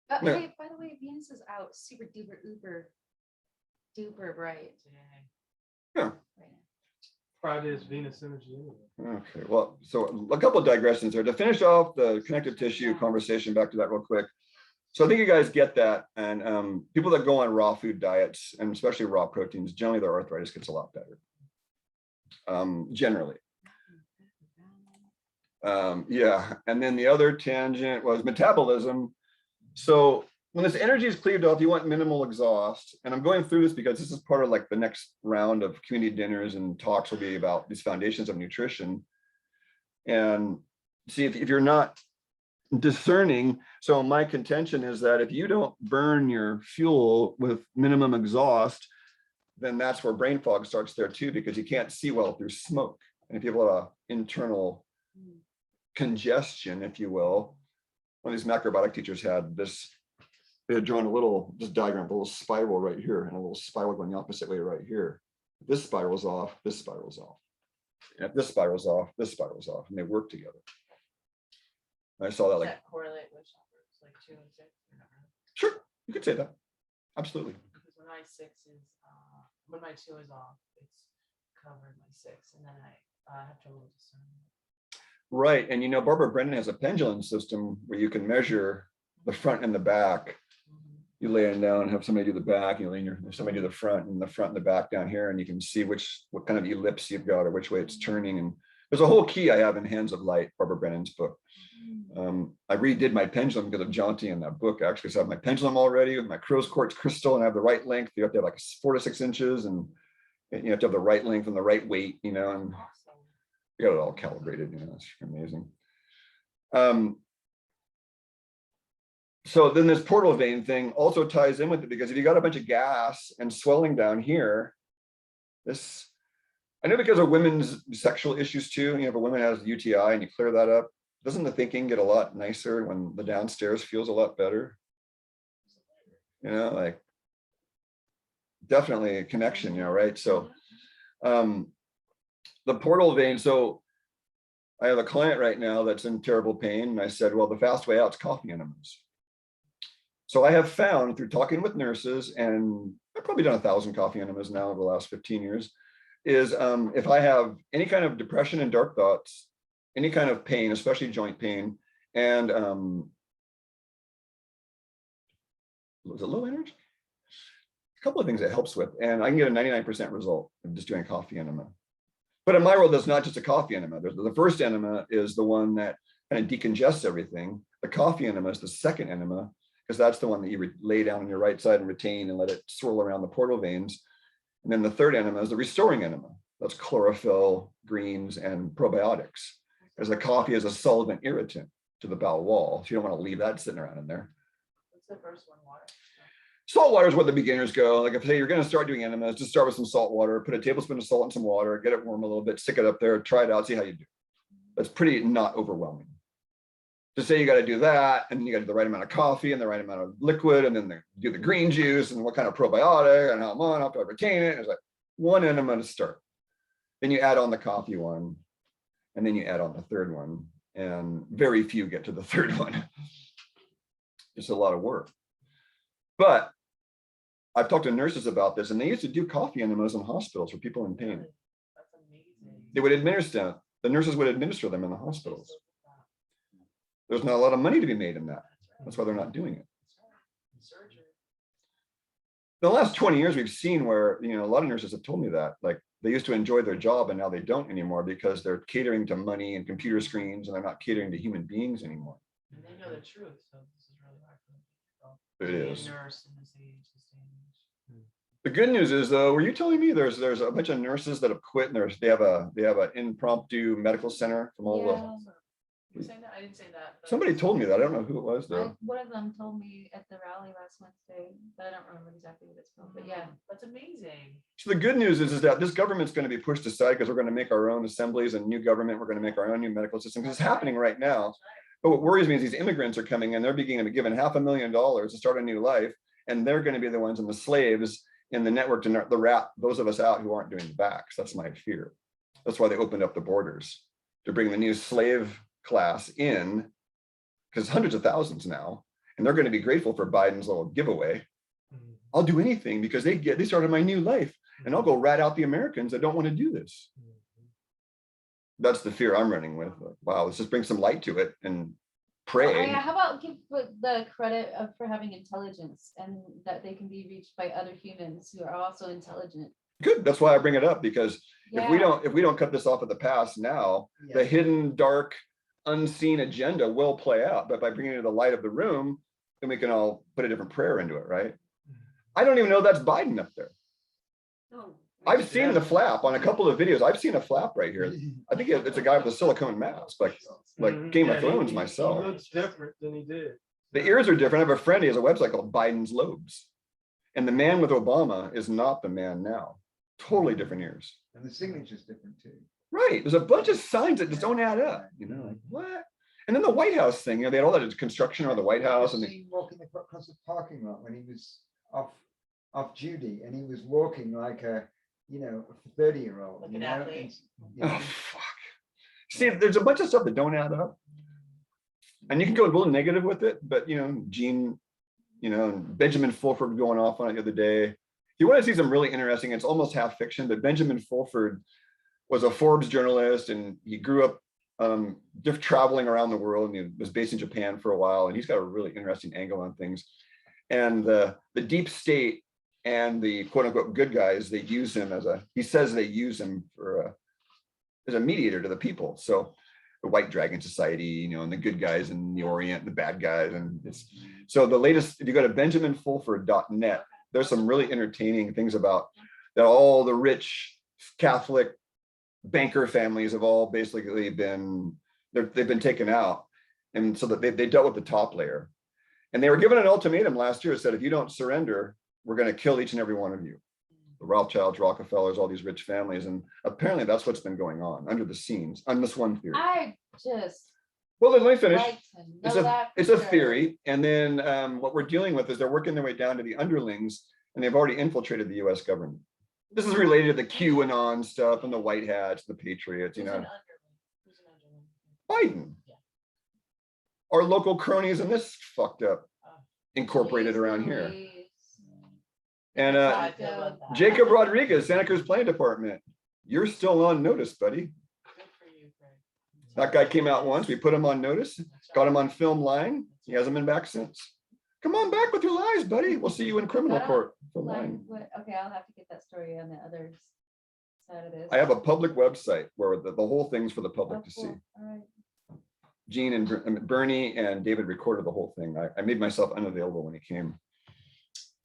Yeah. Hey, by the way, Venus is out super duper uber duper bright. Yeah. Right now. Friday is Venus energy anyway. Okay, well, so a couple of digressions there. To finish off the connective tissue conversation, back to that real quick. So I think you guys get that. And people that go on raw food diets, and especially raw proteins, generally their arthritis gets a lot better. Generally. Yeah, and then the other tangent was metabolism. So when this energy is cleaved off, you want minimal exhaust. And I'm going through this because this is part of like the next round of community dinners and talks will be about these foundations of nutrition. And see, if you're not discerning, so my contention is that if you don't burn your fuel with minimum exhaust, then that's where brain fog starts there too, because you can't see well through smoke. And if you have a internal congestion, if you will, one of these macrobiotic teachers had this, they had drawn a little, this diagram, a little spiral right here and a little spiral going the opposite way right here. This spirals off, this spirals off. And if this spirals off, this spirals off, and they work together. And I saw that Does like, that correlate with chakras, like 2 and 6? Or not really? sure, you could say that. Absolutely. Because when my 6 is, when my 2 is off, it's covered my 6, and then I have trouble discerning. Right. And you know, Barbara Brennan has a pendulum system where you can measure the front and the back. You lay it down, have somebody do the back, you lean somebody do the front and the back down here, and you can see what kind of ellipse you've got or which way it's turning. And there's a whole key I have in Hands of Light, Barbara Brennan's book. I redid my pendulum because of Jaunty in that book, actually. So I have my pendulum already with my crow's quartz crystal, and I have the right length. You have to have like 4 to 6 inches, and you have to have the right length and the right weight, you know, and you got it all calibrated, you know, it's amazing. So then this portal vein thing also ties in with it, because if you got a bunch of gas and swelling down here, this, I know because of women's sexual issues too, you know, if a woman has UTI and you clear that up, doesn't the thinking get a lot nicer when the downstairs feels a lot better? You know, like definitely a connection, you know, right? So the portal vein, so I have a client right now that's in terrible pain, and I said, well, the fast way out is coffee enemas. So I have found through talking with nurses, and I've probably done 1,000 coffee enemas now over the last 15 years, is if I have any kind of depression and dark thoughts, any kind of pain, especially joint pain, and was it low energy? A couple of things it helps with, and I can get a 99% result of just doing a coffee enema. But in my world, that's not just a coffee enema. The first enema is the one that kind of decongests everything. The coffee enema is the second enema, because that's the one that you lay down on your right side and retain and let it swirl around the portal veins. And then the third enema is the restoring enema. That's chlorophyll, greens, and probiotics. Because the coffee is a solvent irritant to the bowel wall. So you don't want to leave that sitting around in there. What's the first one, water? Salt water is where the beginners go. Like if say you're going to start doing enemas, just start with some salt water, put a tablespoon of salt in some water, get it warm a little bit, stick it up there, try it out, see how you do. That's pretty not overwhelming. Just say you got to do that, and you got to do the right amount of coffee and the right amount of liquid, and then do the green juice and what kind of probiotic and how to retain it. It's like one enema to start. Then you add on the coffee one, and then you add on the third one, and very few get to the third one. It's a lot of work. But I've talked to nurses about this, and they used to do coffee enemas in hospitals for people in pain. That's amazing. They would administer, the nurses would administer them in the hospitals. There's not a lot of money to be made in that. That's why they're not doing it. Surgery. The last 20 years, we've seen where, a lot of nurses have told me that, like, they used to enjoy their job and now they don't anymore because they're catering to money and computer screens, and they're not catering to human beings anymore. And they know the truth, so this is really hard for them. It To be a is. nurse in this age, this day and age. The good news is, though, were you telling me there's a bunch of nurses that have quit, and they have an impromptu medical center from all the. Yeah. You saying that? I didn't say that. but- Somebody told me that. I don't know who it was though. One of them told me at the rally last Wednesday, but I don't remember exactly what it's called, but yeah. That's amazing. So the good news is that this government's going to be pushed aside because we're going to make our own assemblies and new government. We're going to make our own new medical system, because it's happening right now. But what worries me is these immigrants are coming in. They're being given $500,000 to start a new life, and they're going to be the ones and the slaves in the network to the rat those of us out who aren't doing the backs. That's my fear. That's why they opened up the borders, to bring the new slave class in, because hundreds of thousands now, and they're going to be grateful for Biden's little giveaway. I'll do anything because they started my new life, and I'll go rat out the Americans that don't want to do this. That's the fear I'm running with. Like, wow, let's just bring some light to it and pray. How about give the credit for having intelligence, and that they can be reached by other humans who are also intelligent. Good. That's why I bring it up, because Yeah. if we don't cut this off at the pass now, the hidden, dark, unseen agenda will play out. But by bringing it to the light of the room, then we can all put a different prayer into it, right? I don't even know that's Biden up there. I've seen the flap on a couple of videos. I've seen a flap right here. I think it's a guy with a silicone mask, like Game of Thrones myself. He looks different than he did. The ears are different. I have a friend, he has a website called Biden's Lobes. And the man with Obama is not the man now. Totally different ears. And the signature's different too. Right. There's a bunch of signs that just don't add up, like what? And then the White House thing, they had all that construction around the White House, and He walking across the parking lot when he was off duty, and he was walking like a 30-year-old. Like an athlete. oh fuck. See, there's a bunch of stuff that don't add up. And you can go a little negative with it, but Gene, and Benjamin Fulford going off on it the other day. If you want to see some really interesting, it's almost half fiction, but Benjamin Fulford was a Forbes journalist, and he grew up traveling around the world, and he was based in Japan for a while, and he's got a really interesting angle on things. And the deep state and the quote unquote good guys, they use him he says they use him as a mediator to the people. So the White Dragon Society, and the good guys in the Orient, and the bad guys. And so the latest, if you go to benjaminfulford.net, there's some really entertaining things about that. All the rich Catholic banker families have all basically they've been taken out. And so that they dealt with the top layer. And they were given an ultimatum last year that said, if you don't surrender, we're going to kill each and every one of you. The Rothschilds, Rockefellers, all these rich families. And apparently that's what's been going on under the scenes on this one theory. Well, then let me finish. It's a theory. And then what we're dealing with is they're working their way down to the underlings, and they've already infiltrated the US government. This is related to the QAnon stuff and the white hats, the patriots, Who's an underling? Biden. Yeah. Our local cronies and this fucked up incorporated around here. And That's how I feel about that. Jacob Rodriguez, Santa Cruz Planning Department, you're still on notice, buddy. Good for you, Craig. That guy came out once, we put him on notice, got him on film lying. He hasn't been back since. Come on back with your lies, buddy. We'll see you in criminal court for lying. Okay, I'll have to get that story on the other side of this. I have a public website where the whole thing's for the Oh, public to see. cool. All right. Gene and Bernie and David recorded the whole thing. I made myself unavailable when he came.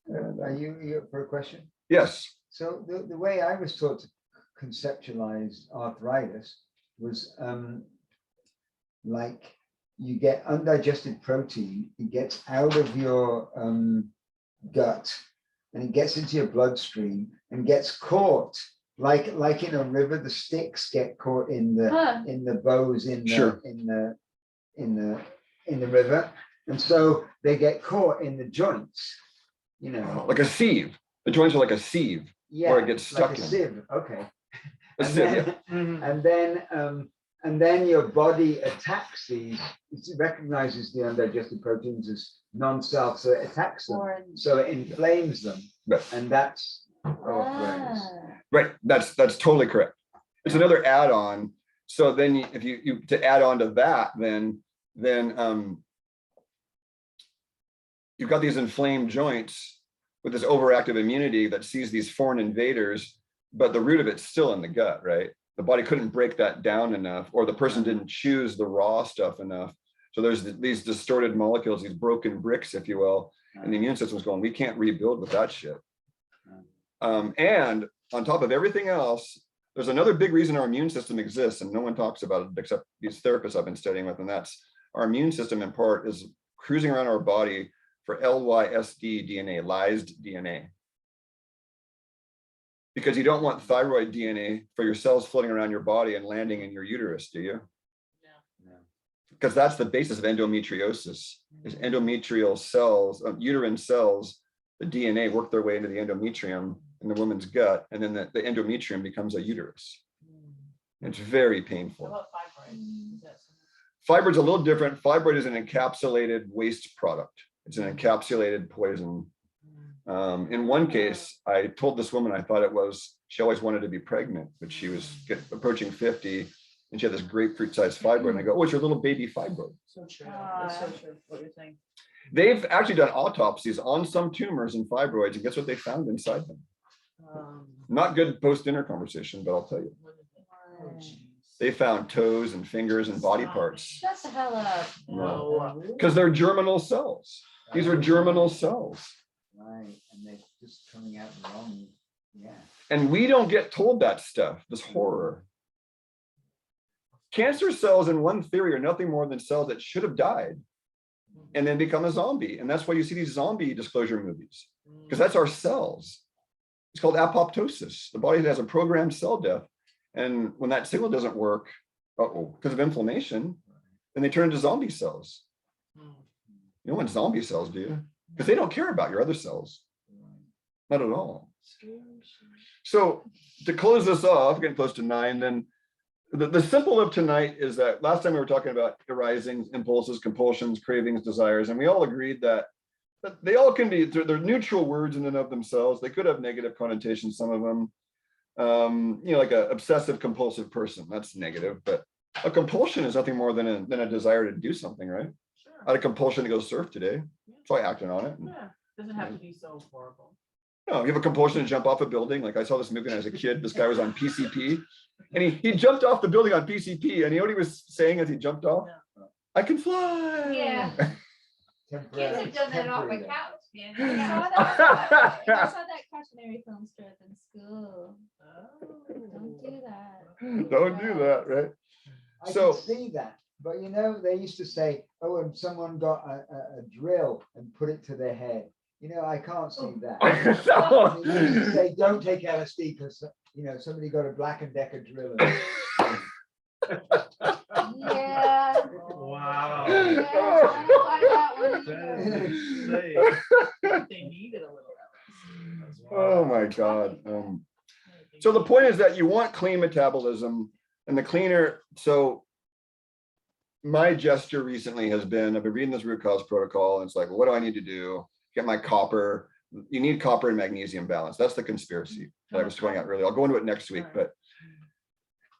And, Are you up for a question? yes. So the way I was taught to conceptualize arthritis was like you get undigested protein, it gets out of your gut and it gets into your bloodstream and gets caught like in a river, the sticks get caught in the bows in the river, and so they get caught in the joints, you know, Like a sieve. The joints are like a sieve. yeah, Or it gets stuck like a in. sieve. Okay. A And sieve, then- yeah. Mhm. and then your body attacks these, it recognizes the undigested proteins as non-self, so it attacks them, Foreign. so it inflames them, Right. and that's arthritis. Right. That's totally correct. It's another add-on. So then if you to add on to that, then you've got these inflamed joints with this overactive immunity that sees these foreign invaders, but the root of it's still in the gut, right? The body couldn't break that down enough, or the person didn't choose the raw stuff enough. So there's these distorted molecules, these broken bricks, if you will, and the immune system's going, we can't rebuild with that shit. And on top of everything else, there's another big reason our immune system exists, and no one talks about it except these therapists I've been studying with, and that's our immune system in part is cruising around our body for LYSD DNA, lysed DNA. Because you don't want thyroid DNA for your cells floating around your body and landing in your uterus, do you? No. Because that's the basis of endometriosis, is endometrial cells, uterine cells, the DNA work their way into the endometrium in the woman's gut, and then the endometrium becomes a uterus. It's very What painful. about fibroids? Is that something? Fibroid's a little different. Fibroid is an encapsulated waste product. It's an encapsulated poison. In one case, I told this woman I thought it was, she always wanted to be pregnant, but she was approaching 50 and she had this grapefruit sized fibroid. And I go, oh, it's your little baby fibroid. So true. That's so true. What you're saying. They've actually done autopsies on some tumors and fibroids, and guess what they found inside them? Not good post-dinner conversation, but I'll tell you. What is it? Oh, geez. They found toes and fingers and body parts. Shut the hell up. No. Because they're germinal cells. These are germinal cells. Right, and they're just coming out wrong, yeah. And we don't get told that stuff, this horror. Cancer cells, in one theory, are nothing more than cells that should have died and then become a zombie. And that's why you see these zombie disclosure movies, because that's our cells. It's called apoptosis. The body has a programmed cell death. And when that signal doesn't work, because of inflammation, then they turn into zombie cells. You don't want zombie cells, do you? Because they don't care about your other cells. Not at all. So to close this off, getting close to 9, then the simple of tonight is that last time we were talking about arisings, impulses, compulsions, cravings, desires, and we all agreed that they all can be, they're neutral words in and of themselves. They could have negative connotations, some of them. You know, like an obsessive compulsive person, that's negative, but a compulsion is nothing more than a desire to do something, right? Sure. I had a compulsion to go surf today, so I acted on it. Yeah. Doesn't have to be so horrible. No, you have a compulsion to jump off a building. Like I saw this movie when I was a kid. This guy was on PCP, and he jumped off the building on PCP. And you know what he was saying as he jumped off? No. I can fly. Yeah. Kids have done that off my Temporary, couch, man. I saw that cautionary film strip in school. Don't do that. Don't do that, right? I So- can see that, but you know, they used to say, oh, and someone got a drill and put it to their head. You know, I can't see that. They used to say, don't take LSD because, you know, somebody got a Black and Decker drill. Yeah. Wow. Yeah, I don't like that one That either. is insane. They needed a little LSD. Oh my God. So the point is that you want clean metabolism, and the cleaner. So my gesture recently has been, I've been reading this root cause protocol, and it's like, what do I need to do? Get my copper. You need copper and magnesium balance. That's the conspiracy that I was throwing out earlier. I'll go into it next week, but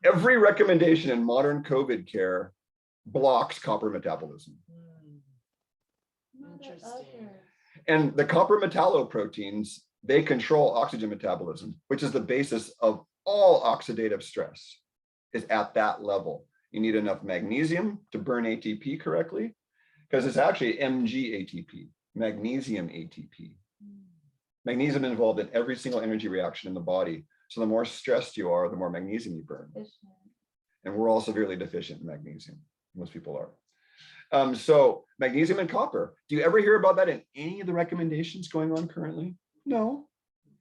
every recommendation in modern COVID care blocks copper metabolism. Interesting. And the copper metalloproteins, they control oxygen metabolism, which is the basis of all oxidative stress, is at that level. You need enough magnesium to burn ATP correctly, because it's actually MgATP, magnesium ATP. Magnesium involved in every single energy reaction in the body. So the more stressed you are, the more magnesium you burn. And we're all severely deficient in magnesium. Most people are. So magnesium and copper. Do you ever hear about that in any of the recommendations going on currently? No.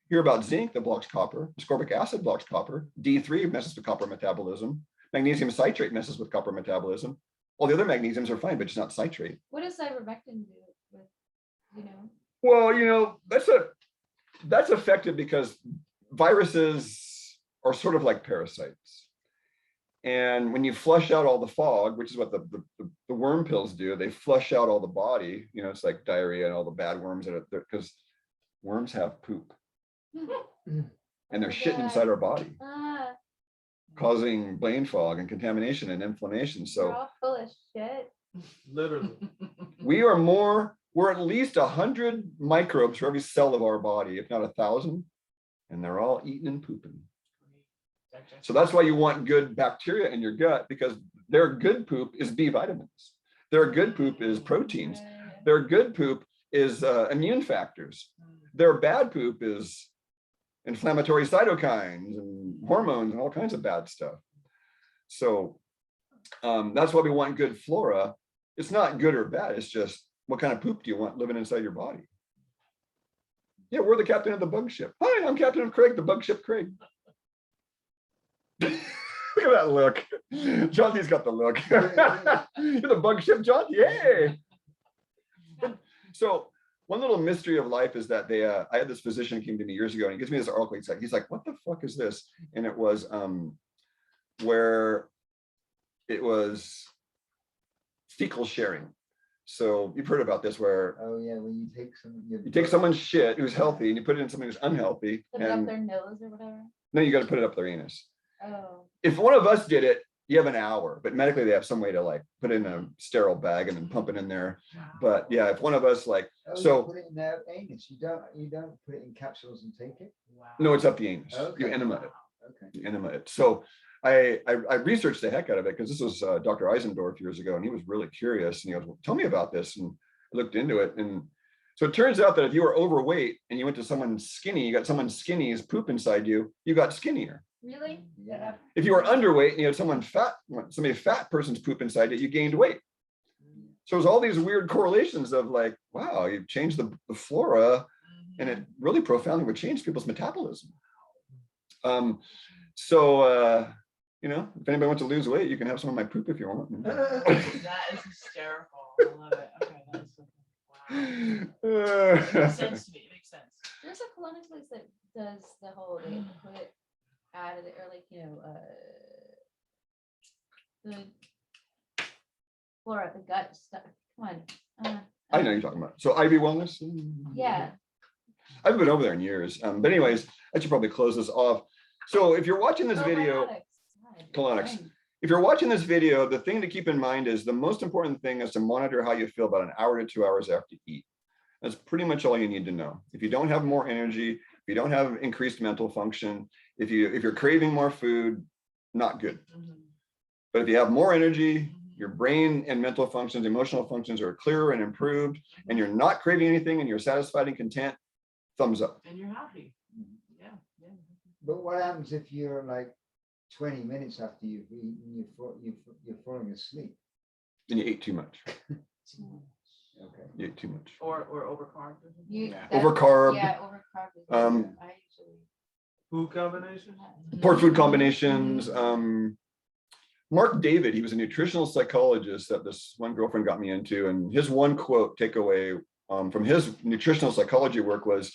Hear about zinc that blocks copper. Ascorbic acid blocks copper. D3 messes with copper metabolism. Magnesium citrate messes with copper metabolism. All the other magnesiums are fine, but just not citrate. What does ivermectin do with, you know? Well, you know, that's effective because viruses are sort of like parasites. And when you flush out all the fog, which is what the worm pills do, they flush out all the body. You know, it's like diarrhea and all the bad worms that are there, because worms have poop and they're shitting inside our body, causing brain fog and contamination and inflammation. We're So all full of shit. Literally. we're at least 100 microbes for every cell of our body, if not 1,000, and they're all eating and pooping. So that's why you want good bacteria in your gut, because their good poop is B vitamins. Their good poop is proteins. Their good poop is immune factors. Their bad poop is inflammatory cytokines and hormones and all kinds of bad stuff. So that's why we want good flora. It's not good or bad. It's just, what kind of poop do you want living inside your body? Yeah, we're the captain of the bug ship. Hi, I'm Captain of Craig, the bug ship Craig. Look at that look. Jonty's got the look. You're the bug ship, Jonty. Yay. So one little mystery of life is that I had this physician who came to me years ago, and he gives me this article. He's like, what the fuck is this? And it was where it was fecal sharing. So you've heard about this, where when you take someone's shit who's healthy and you put it in something who's unhealthy. Put it up their nose or whatever. No, you got to put it up their anus. Oh. If one of us did it, you have an hour, but medically they have some way to like put it in a sterile bag and then pump it in there. But yeah, if one of us like, you put it in their anus. You don't put it in capsules and take it. Wow. no, it's up the anus. Okay. You enema it. Okay. You enema it. So I researched the heck out of it, because this was Dr. Eisendorf years ago, and he was really curious, and he goes, well, tell me about this. And I looked into it, and so it turns out that if you were overweight and you went to someone skinny, you got someone skinny's poop inside you, you got skinnier. Really? Yeah. If you were underweight and you had somebody fat person's poop inside it, you gained weight. So there's all these weird correlations of like, wow, you've changed the flora, and it really profoundly would change people's metabolism. You know, if anybody wants to lose weight, you can have some of my poop if you want. That is hysterical. I love it. Okay, that's so cool. Wow. It makes sense to me. It makes sense. There's a colonic place that does the whole, they put out of it, or like, you know, the flora, the gut stuff. Come on. I know you're talking about. So Ivy Wellness? Yeah. I've been over there in years. But anyways, I should probably close this off. So if you're watching this video, colonics. If you're watching this video, the thing to keep in mind is the most important thing is to monitor how you feel about an hour to 2 hours after you eat. That's pretty much all you need to know. If you don't have more energy, if you don't have increased mental function, if you're craving more food, not good. But if you have more energy, your brain and mental functions, emotional functions are clearer and improved, and you're not craving anything and you're satisfied and content, thumbs up. And you're happy. Yeah. Yeah. But what happens if you're like 20 minutes after you've eaten, you're falling asleep? And you ate too much. Okay. You ate too much. Or overcarb. Overcarb. Yeah, overcarb. I usually. Food combination? Poor food combinations. Mark David, he was a nutritional psychologist that this one girlfriend got me into, and his one quote takeaway from his nutritional psychology work was,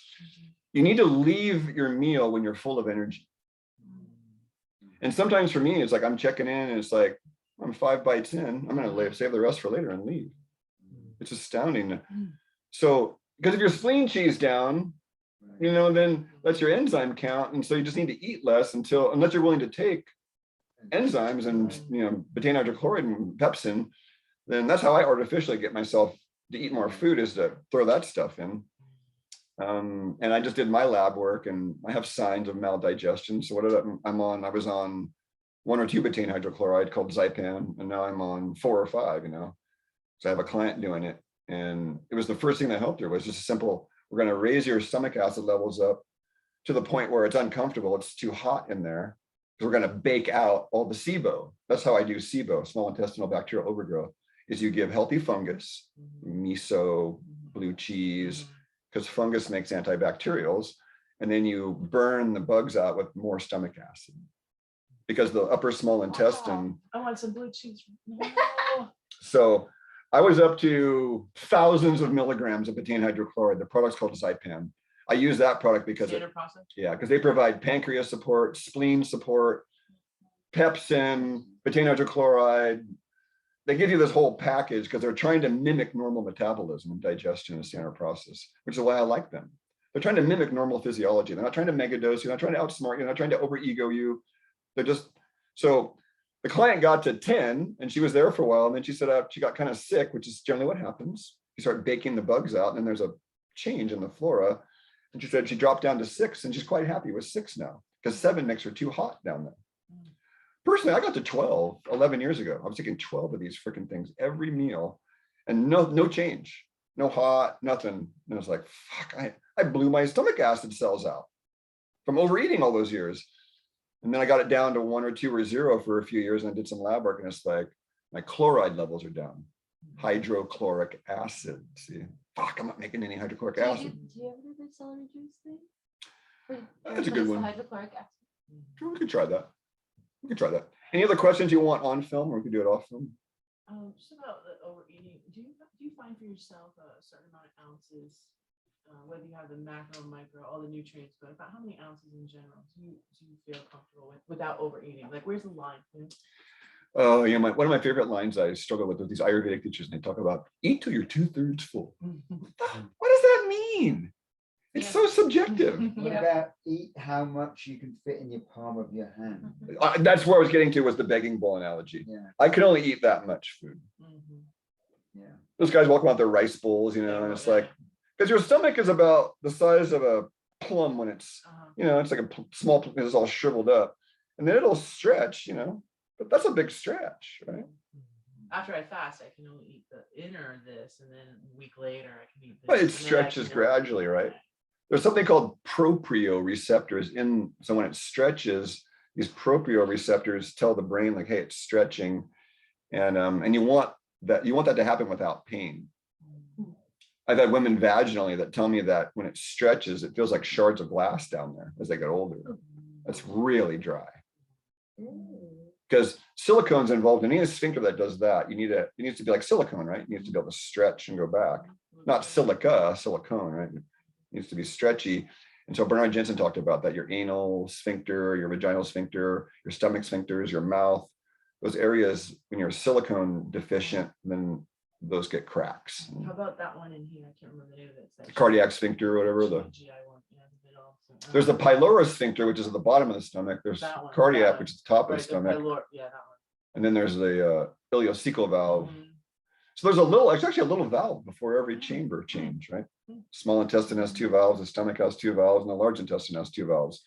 you need to leave your meal when you're full of energy. And sometimes for me, it's like I'm checking in and it's like, I'm 5 bites in, I'm going to save the rest for later and leave. It's astounding. So, because if your spleen cheese down, you know, then that's your enzyme count. And so you just need to eat less unless you're willing to take enzymes and, you know, betaine hydrochloride and pepsin, then that's how I artificially get myself to eat more food, is to throw that stuff in. And I just did my lab work and I have signs of maldigestion. So I was on 1 or 2 betaine hydrochloride called Zypam, and now I'm on 4 or 5, So I have a client doing it. And it was the first thing that helped her was just a simple, we're going to raise your stomach acid levels up to the point where it's uncomfortable. It's too hot in there. Because we're going to bake out all the SIBO. That's how I do SIBO, small intestinal bacterial overgrowth, is you give healthy fungus, miso, blue cheese, because fungus makes antibacterials, and then you burn the bugs out with more stomach acid. Because the upper small intestine. I want some blue cheese. No. So I was up to thousands of milligrams of betaine hydrochloride. The product's called Zypam. I use that product because because they provide pancreas support, spleen support, pepsin, betaine hydrochloride. They give you this whole package because they're trying to mimic normal metabolism and digestion in the standard process, which is why I like them. They're trying to mimic normal physiology. They're not trying to megadose you, they're not trying to outsmart you, they're not trying to over-ego you. They're just, so the client got to 10 and she was there for a while. And then she said she got kind of sick, which is generally what happens. You start baking the bugs out and then there's a change in the flora. And she said she dropped down to 6 and she's quite happy with 6 now because 7 makes her too hot down there. Personally, I got to 12 11 years ago. I was taking 12 of these freaking things every meal and no change, no hot, nothing. And I was like, fuck, I blew my stomach acid cells out from overeating all those years. And then I got it down to 1 or 2 or 0 for a few years and I did some lab work and it's like, my chloride levels are down. Hydrochloric acid, see? Fuck, I'm not making any hydrochloric acid. Do you ever do the celery juice thing? That's a good one. Hydrochloric acid. Sure, we could try that. We could try that. Any other questions you want on film, or we could do it off film? Just about the overeating. Do you find for yourself a certain amount of ounces, whether you have the macro, micro, all the nutrients, but about how many ounces in general do you feel comfortable with without overeating? Like, where's the line? Oh, one of my favorite lines I struggle with these Ayurvedic teachers, and they talk about eat till you're 2/3 full. What does that mean? It's so subjective. What about eat how much you can fit in your palm of your hand? That's where I was getting to, was the begging bowl analogy. Yeah, I can only eat that much food. yeah. Those guys walk around with their rice bowls, and it's like, because your stomach is about the size of a plum when it's, it's like a small, it's all shriveled up, and then it'll stretch, but that's a big stretch, right? After I fast, I can only eat the inner of this, and then a week later I can eat this. But it stretches gradually, right? There's something called proprioceptors so when it stretches, these proprioceptors tell the brain like, hey, it's stretching, and you want that to happen without pain. I've had women vaginally that tell me that when it stretches, it feels like shards of glass down there as they get older. That's really dry. Because silicone's involved in any sphincter that does that. It needs to be like silicone, right? It needs to be able to stretch and go back. Not silicone, right? It needs to be stretchy. And so Bernard Jensen talked about that, your anal sphincter, your vaginal sphincter, your stomach sphincters, your mouth, those areas, when you're silicone deficient, then those get cracks. How about that one in here? I can't remember the name of it. The cardiac sphincter or whatever. GI one. There's the pylorus sphincter, which is at the bottom of the stomach. There's cardiac, which is the top of the stomach. Yeah, that one. And then there's the ileocecal valve. So there's actually a little valve before every chamber change, right? Small intestine has 2 valves, the stomach has 2 valves, and the large intestine has 2 valves,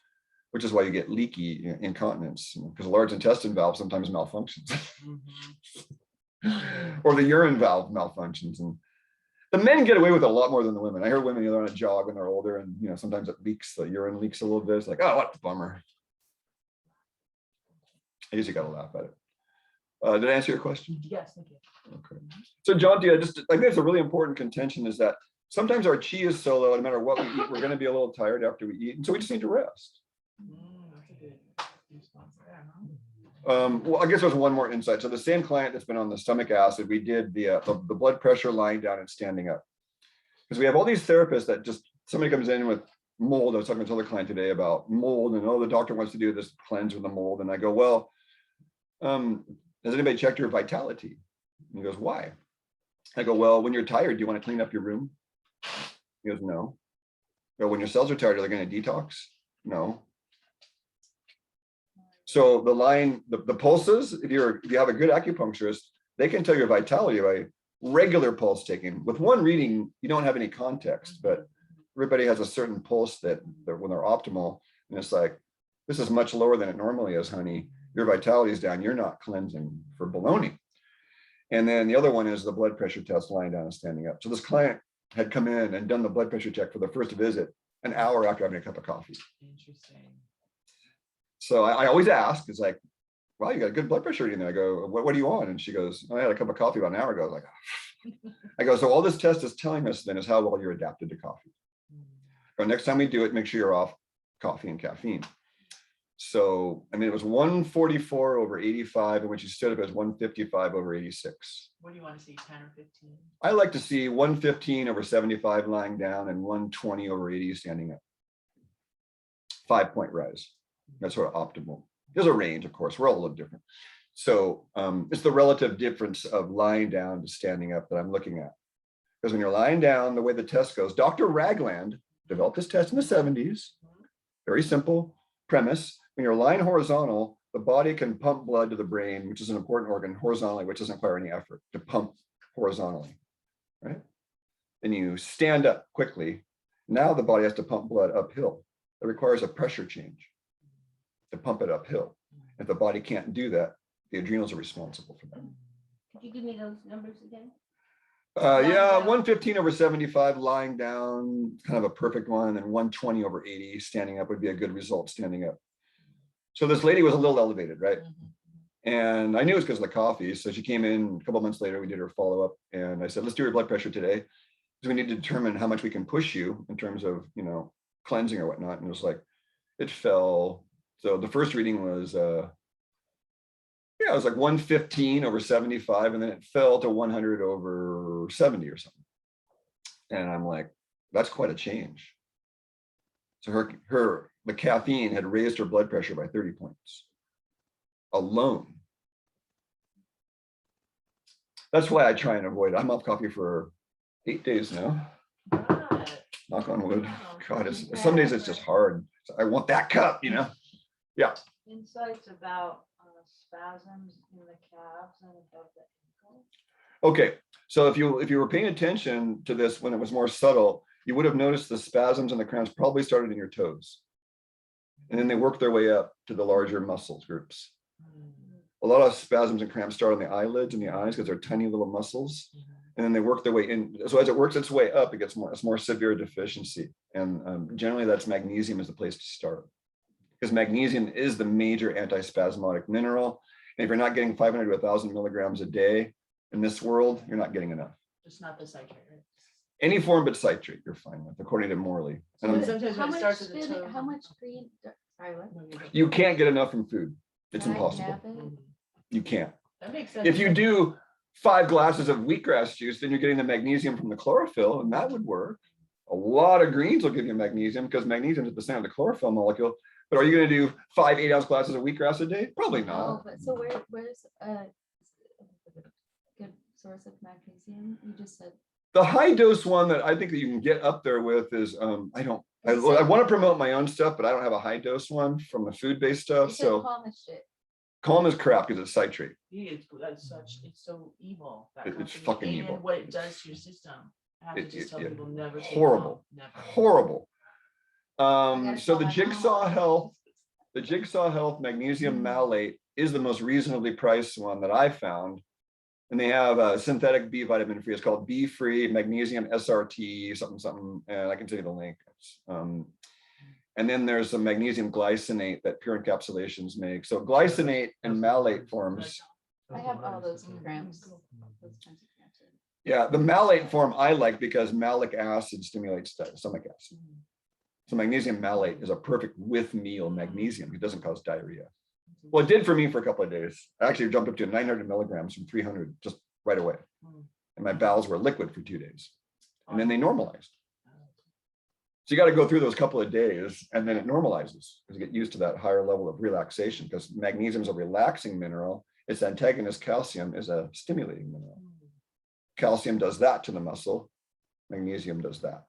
which is why you get leaky incontinence, because the large intestine valve sometimes malfunctions. Or the urine valve malfunctions. And the men get away with it a lot more than the women. I hear women, they're on a jog when they're older, and sometimes it leaks, the urine leaks a little bit. It's like, oh, what a bummer. I usually got to laugh at it. Did I answer your question? Yes, thank you. Okay. So John, I think it's a really important contention is that sometimes our chi is so low, no matter what we eat, we're going to be a little tired after we eat. And so we just need to rest. That's a good response there, huh? Well, I guess there's one more insight. So the same client that's been on the stomach acid, we did the blood pressure lying down and standing up. Because we have all these therapists that somebody comes in with mold. I was talking to another client today about mold, and the doctor wants to do this cleanse with the mold. And I go, well, has anybody checked your vitality? And he goes, why? I go, well, when you're tired, do you want to clean up your room? He goes, no. I go, when your cells are tired, are they going to detox? No. So the pulses, if you have a good acupuncturist, they can tell your vitality by regular pulse taking. With one reading, you don't have any context, but everybody has a certain pulse that when they're optimal, and it's like, this is much lower than it normally is, honey. Your vitality is down. You're not cleansing for baloney. And then the other one is the blood pressure test lying down and standing up. So this client had come in and done the blood pressure check for the first visit an hour after having a cup of coffee. Interesting. So I always ask, it's like, wow, you got a good blood pressure reading there. I go, what are you on? And she goes, I had a cup of coffee about an hour ago. I was like, I go, so all this test is telling us then is how well you're adapted to coffee. So next time we do it, make sure you're off coffee and caffeine. So, I mean, it was 144 over 85, in which you stood up as 155 over 86. What do you want to see, 10 or 15? I like to see 115 over 75 lying down and 120 over 80 standing up. 5-point rise. That's sort of optimal. There's a range, of course. We're all a little different. So it's the relative difference of lying down to standing up that I'm looking at. Because when you're lying down, the way the test goes, Dr. Ragland developed this test in the 70s. Very simple premise. When you're lying horizontal, the body can pump blood to the brain, which is an important organ horizontally, which doesn't require any effort to pump horizontally, right? Then you stand up quickly. Now the body has to pump blood uphill. It requires a pressure change to pump it uphill. If the body can't do that, the adrenals are responsible for that. Could you give me those numbers again? Yeah, 115 over 75 lying down, kind of a perfect one, and 120 over 80 standing up would be a good result standing up. So this lady was a little elevated, right? And I knew it was because of the coffee. So she came in a couple months later, we did her follow-up, and I said, let's do your blood pressure today, because we need to determine how much we can push you in terms of, you know, cleansing or whatnot. And it was like, it fell. So the first reading was, it was like 115 over 75, and then it fell to 100 over 70 or something. And I'm like, that's quite a change. So the caffeine had raised her blood pressure by 30 points alone. That's why I try and avoid it. I'm off coffee for 8 days now. Right. Knock on wood. Wow. God, some days it's just hard. I want that cup, you know? Yeah. Insights about spasms in the calves and above the ankle. Okay, so if you were paying attention to this when it was more subtle, you would have noticed the spasms and the cramps probably started in your toes. And then they work their way up to the larger muscles groups. A lot of spasms and cramps start on the eyelids and the eyes because they're tiny little muscles. And then they work their way in. So as it works its way up, it's more severe deficiency. And generally that's magnesium is the place to start. Because magnesium is the major antispasmodic mineral. And if you're not getting 500 to 1,000 milligrams a day in this world, you're not getting enough. Just not the citrate, right? Any form but citrate, you're fine with, according to Morley. And But sometimes How when it much starts at the spinach, toe. how much green, sorry, what? No, you're good. you can't get enough from food. It's Can I impossible. nab it? Mhm. You can't. That makes sense. If you do 5 glasses of wheatgrass juice, then you're getting the magnesium from the chlorophyll, and that would work. A lot of greens will give you magnesium because magnesium is the center of the chlorophyll molecule. But are you going to do 5 8-ounce glasses of wheatgrass a day? Probably No, not. but so where's a good source of magnesium? You just said. The high dose one that I think that you can get up there with is I want to promote my own stuff, but I don't have a high dose one from the food-based stuff. You said So Palmer shit. calm is crap because it's citrate. That's it's so evil. That It's company, fucking and evil. what it does to your system. I have to just tell yeah. people never take Horrible. it home, never. Horrible. gotta So call the my Jigsaw mom. Health magnesium malate is the most reasonably priced one that I found. And they have a synthetic B vitamin free. It's called B free magnesium SRT something, and I can tell you the link. And then there's some magnesium glycinate that Pure Encapsulations make. So glycinate and malate forms. I have all those cramps. Those kinds of cramps. Yeah, the malate form I like because malic acid stimulates stomach acid. So magnesium malate is a perfect with meal magnesium. It doesn't cause diarrhea. Well, it did for me for a couple of days. I actually jumped up to 900 milligrams from 300 just right away. And my bowels were liquid for 2 days. And then they normalized. So you got to go through those couple of days and then it normalizes because you get used to that higher level of relaxation because magnesium is a relaxing mineral. Its antagonist calcium is a stimulating mineral. Calcium does that to the muscle. Magnesium does that.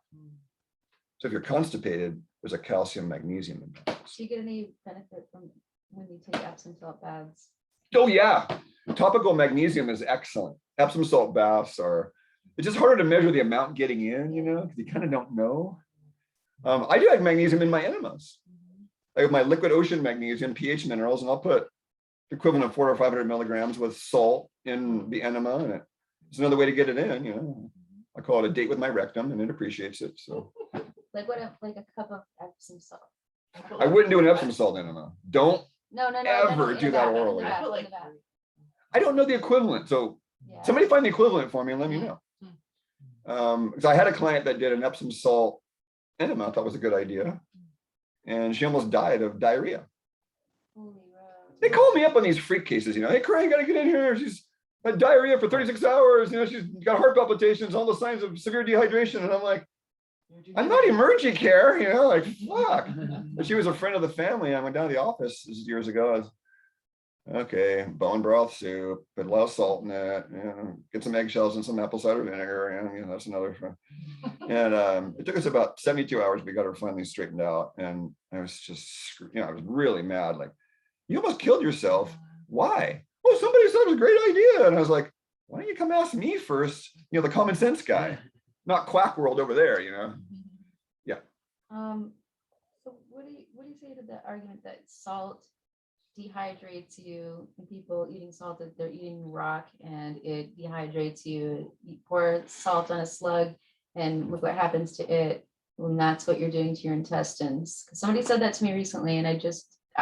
So if you're constipated, there's a calcium magnesium imbalance. Do you get any benefit from when you take Epsom salt baths? Oh yeah, topical magnesium is excellent. Epsom salt baths are, it's just harder to measure the amount getting in, you know, because you kind of don't know. I do have magnesium in my enemas. I have my liquid ocean magnesium pH minerals, and I'll put the equivalent of 400 or 500 milligrams with salt in the enema, and it's another way to get it in. You know, I call it a date with my rectum, and it appreciates it. So Like what, like a cup of Epsom salt. I wouldn't do an Epsom salt enema. Don't. No, Ever in the do that bath, in the orally. I bath, put in like the bath. I don't know the equivalent, so Yeah. somebody find the equivalent for me and let me know. Because I had a client that did an Epsom salt enema. I thought was a good idea, and she almost died of diarrhea. Holy road. They call me up on these freak cases, you know. Hey, Craig, gotta get in here. She's had diarrhea for 36 hours. You know, she's got heart palpitations, all the signs of severe dehydration. And I'm like, I'm not emergency care, you know, like, fuck. But she was a friend of the family. I went down to the office this is years ago. I was, okay, bone broth soup, put a lot of salt in it, you know, get some eggshells and some apple cider vinegar, and you know, that's another friend. And it took us about 72 hours. We got her finally straightened out. And I was just, you know, I was really mad. Like, you almost killed yourself. Why? Oh, somebody said it was a great idea. And I was like, why don't you come ask me first? You know, the common sense guy, not quack world over there, you know? Yeah. So what do you say to the argument that salt dehydrates you and people eating salt, that they're eating rock and it dehydrates you? You pour salt on a slug and look what happens to it. And that's what you're doing to your intestines. 'Cause somebody said that to me recently and I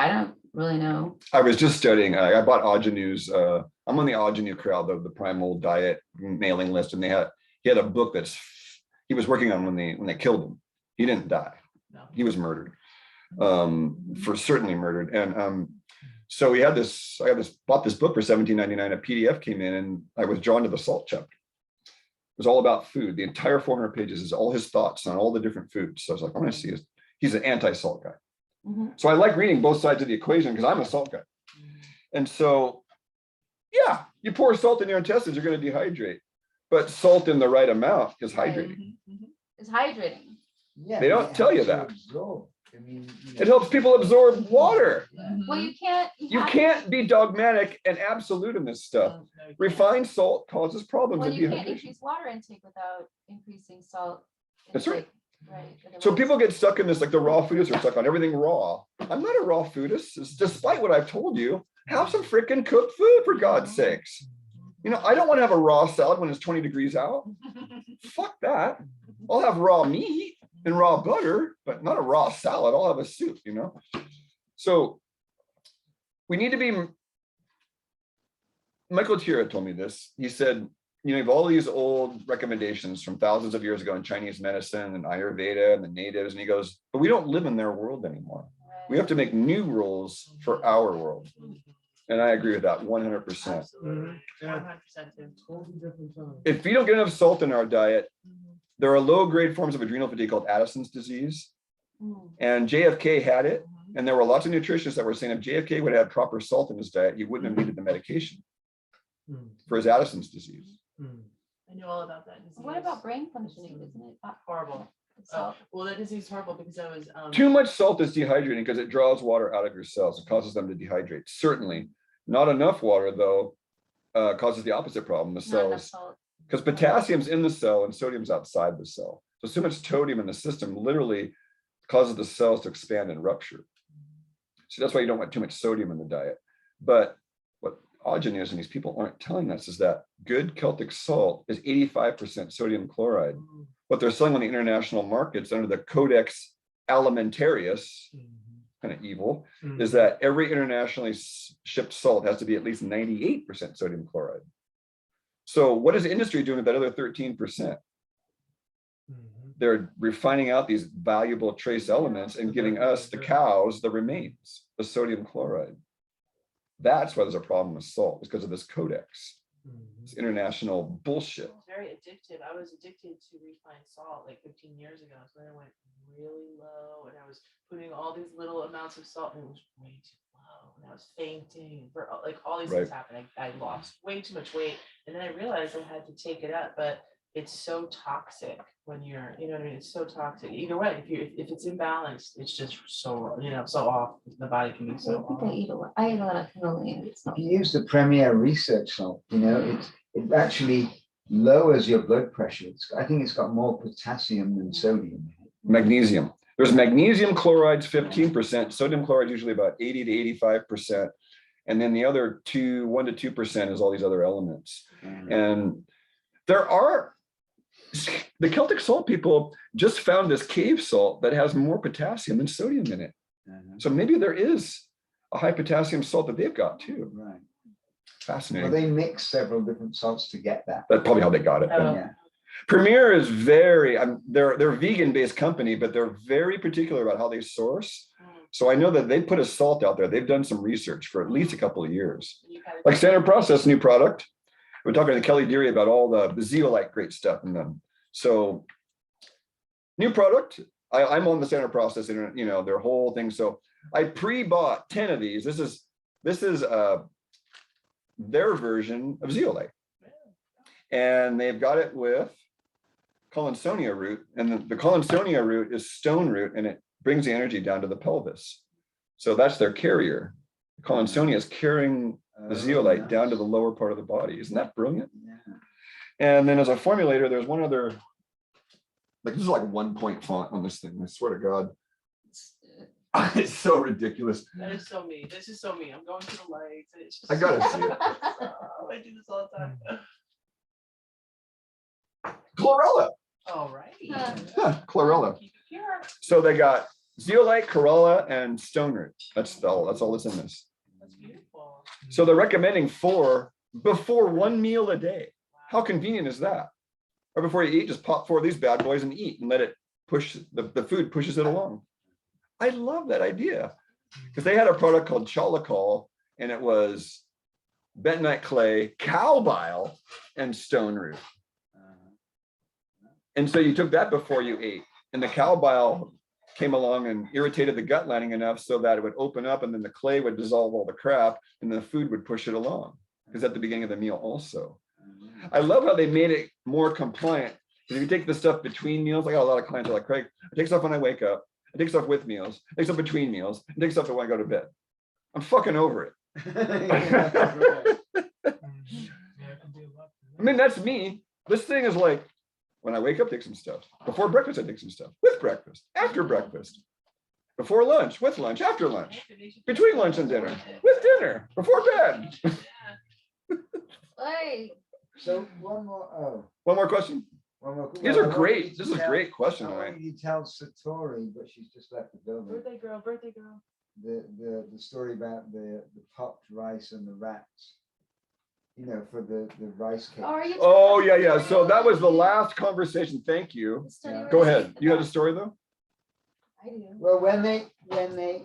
don't really know. I was just studying, I bought Agenu's, I'm on the Agenu crowd, the primal diet mailing list. And he had a book he was working on when they killed him. He didn't die. No. He was murdered, for certainly murdered. And so he had bought this book for $17.99. A PDF came in and I was drawn to the salt chapter. It was all about food. The entire 400 pages is all his thoughts on all the different foods. So I was like, I want to see he's an anti-salt guy. So I like reading both sides of the equation because I'm a salt guy. And so, yeah, you pour salt in your intestines, you're going to dehydrate. But salt in the right amount is hydrating. It's hydrating. Yeah, They don't it tell you helps that. absorb. I mean, It helps people absorb water. Well, you can't. You can't be dogmatic and absolute in this stuff. Refined salt causes problems Well, in you can't dehydration. increase water intake without increasing salt. That's right. intake, Right. So otherwise- people get stuck in this, like the raw foodists are stuck on everything raw. I'm not a raw foodist, despite what I've told you. Have some freaking cooked food, for God's sakes. You know, I don't want to have a raw salad when it's 20 degrees out. Fuck that. I'll have raw meat and raw butter, but not a raw salad. I'll have a soup, you know? So we need to be, Michael Tira told me this. He said, you know, you have all these old recommendations from thousands of years ago in Chinese medicine and Ayurveda and the natives. And he goes, but we don't live in their world anymore. We have to make new rules for our world. And I agree with that 100%. Absolutely. 100% too. Totally different time. If we don't get enough salt in our diet, there are low-grade forms of adrenal fatigue called Addison's disease. And JFK had it. And there were lots of nutritionists that were saying if JFK would have had proper salt in his diet, he wouldn't have needed the medication for his Addison's disease. I know all about that disease. What about brain functioning? Isn't it Horrible. salt? Well, that disease is horrible because I was Too much salt is dehydrating because it draws water out of your cells. It causes them to dehydrate. Certainly. Not enough water, though, causes the opposite problem. The Not enough cells, salt. because potassium's in the cell and sodium's outside the cell. So much sodium in the system literally causes the cells to expand and rupture. So that's why you don't want too much sodium in the diet. But what Agenu's and these people aren't telling us is that good Celtic salt is 85% sodium chloride. What they're selling on the international markets under the Codex Alimentarius, kind of evil, is that every internationally shipped salt has to be at least 98% sodium chloride. So what is the industry doing with that other 13%? They're refining out these valuable trace elements and giving us, the cows, the remains, the sodium chloride. That's why there's a problem with salt, it's because of this codex. It's international bullshit. It's very addictive. I was addicted to refined salt like 15 years ago. So then I went really low and I was putting all these little amounts of salt and it was way too low. And I was fainting. For like all these things happened. I lost way too much weight. And then I realized I had to take it up. But it's so toxic when you're, you know what I mean? It's so toxic. Either way, if it's imbalanced, it's just so, you know, so off. The body can be so I think off. I eat a lot of cannoli and it's not. If you use the Premier Research salt, you know, it actually lowers your blood pressure. I think it's got more potassium than sodium. Magnesium. There's magnesium chlorides 15%, sodium chloride usually about 80 to 85%. And then the other 1 to 2% is all these other elements. And there are, the Celtic salt people just found this cave salt that has more potassium than sodium in it. So maybe there is a high potassium salt that they've got too. Right. Fascinating. Well, they mix several different salts to get that. That's probably how they got it. Oh. Yeah. Premier is very, they're a vegan-based company, but they're very particular about how they source. So I know that they put a salt out there. They've done some research for at least a couple of years. Like Standard Process, new product. We're talking to Kelly Deary about all the zeolite great stuff in them. So new product. I'm on the Standard Process, you know, their whole thing. So I pre-bought 10 of these. This is their version of zeolite. And they've got it with Collinsonia root, and the Collinsonia root is stone root, and it brings the energy down to the pelvis. So that's their carrier. Collinsonia is carrying the zeolite down to the lower part of the body. Isn't that brilliant? Yeah. And then as a formulator, there's one other, like this is like 1-point font on this thing. I swear to God. It's so ridiculous. That is so me. This is so me. I'm going to the lights. And it's just I gotta see it. I do this all the time. Chlorella. All right. Yeah, chlorella. Keep it pure. So they got zeolite, chlorella, and stone root. That's all that's in this. That's beautiful. So they're recommending 4 before 1 meal a day. How convenient is that? Or before you eat, just pop 4 of these bad boys and eat and let it push, the food pushes it along. I love that idea. Because they had a product called Chalacol, and it was bentonite clay, cow bile, and stone root. And so you took that before you ate, and the cow bile came along and irritated the gut lining enough so that it would open up, and then the clay would dissolve all the crap, and the food would push it along. Because at the beginning of the meal also. I love how they made it more compliant. If you take the stuff between meals, I got a lot of clients who are like, Craig, I take stuff when I wake up, I take stuff with meals, I take stuff between meals, I take stuff when I go to bed. I'm fucking over it. I mean, that's me. This thing is like, when I wake up, take some stuff. Before breakfast, I take some stuff. With breakfast, after breakfast. Before lunch, with lunch, after lunch. Between lunch and dinner, with dinner, before bed. Like, So one more, One more question? one more. These are I want great. you to This is a tell- great question I tonight. want you to tell Satori, but she's just left the building. Birthday girl, birthday girl. The story about the popped rice and the rats. You know, for the rice cake. oh, are you? Oh, yeah. So that was the last conversation. Thank you. The study Yeah. where Go they ahead. eat the You had a rats. story though? I do. Well, when they,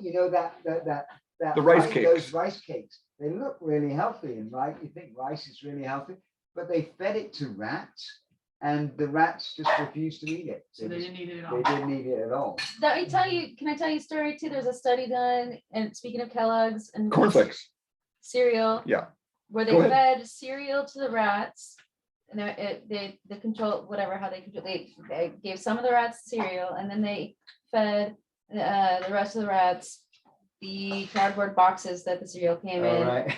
you know, that The rice those cakes. rice cakes, they look really healthy, and right, you think rice is really healthy, but they fed it to rats, and the rats just refused to eat it. So they didn't need it at They all. didn't eat it at all. Let me tell you, can I tell you a story too? There's a study done, and speaking of Kellogg's and Cornflakes. cereal, Yeah. where they Go ahead. fed cereal to the rats. And they control whatever, how they control, they gave some of the rats cereal, and then they fed the rest of the rats the cardboard boxes that the cereal came All in. right.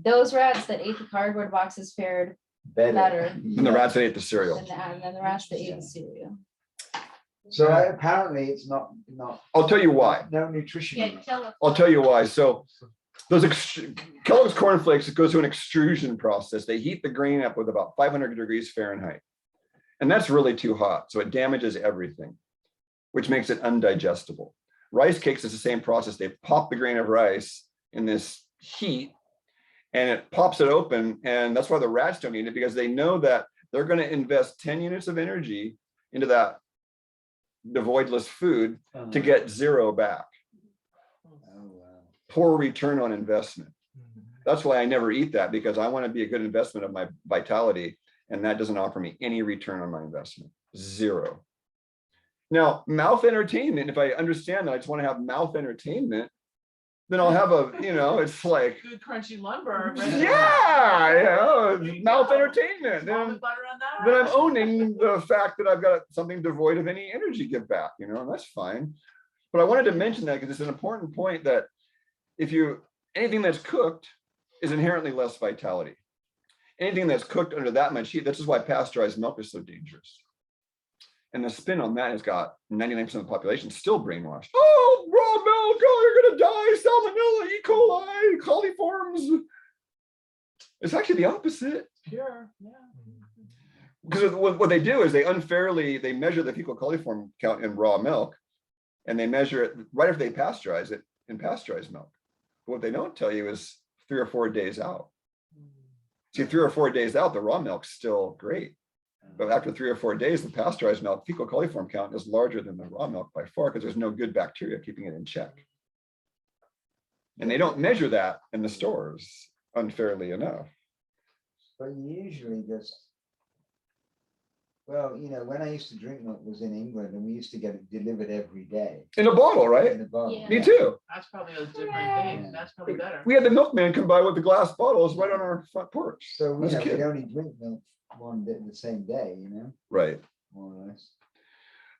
Those rats that ate the cardboard boxes fared better And the rats that ate the cereal. than the rats that ate the cereal. So apparently it's not. I'll tell you why. No nutrition. in it. I'll tell you why. So those Kellogg's cornflakes, it goes through an extrusion process. They heat the grain up with about 500 degrees Fahrenheit. And that's really too hot. So it damages everything, which makes it undigestible. Rice cakes is the same process. They pop the grain of rice in this heat, and it pops it open. And that's why the rats don't eat it, because they know that they're going to invest 10 units of energy into that devoidless food to get 0 back. Oh, wow. Poor return on investment. That's why I never eat that, because I want to be a good investment of my vitality, and that doesn't offer me any return on my investment. 0. Now, mouth entertainment, if I understand that I just want to have mouth entertainment, then I'll have it's like, Good crunchy lumber. mouth entertainment. Almond Then butter on that. I'm owning the fact that I've got something devoid of any energy give back, and that's fine. But I wanted to mention that because it's an important point that anything that's cooked is inherently less vitality. Anything that's cooked under that much heat, this is why pasteurized milk is so dangerous. And the spin on that has got 99% of the population still brainwashed. Oh, raw milk, oh, you're gonna die, salmonella, E. coli, coliforms. It's actually the opposite. Pure, yeah. Because what they do is they measure the fecal coliform count in raw milk, and they measure it right after they pasteurize it in pasteurized milk. But what they don't tell you is 3 or 4 days out. See, 3 or 4 days out, the raw milk's still great. But after 3 or 4 days, the pasteurized milk fecal coliform count is larger than the raw milk by far because there's no good bacteria keeping it in check. And they don't measure that in the stores, unfairly enough. But usually just, well, when I used to drink milk was in England and we used to get it delivered every day. In a bottle, right? In a bottle. Yeah. Me too. That's probably a different thing. That's probably better. We had the milkman come by with the glass bottles right on our front porch. So As a we'd kid. only drink milk the same day, Right. more or less.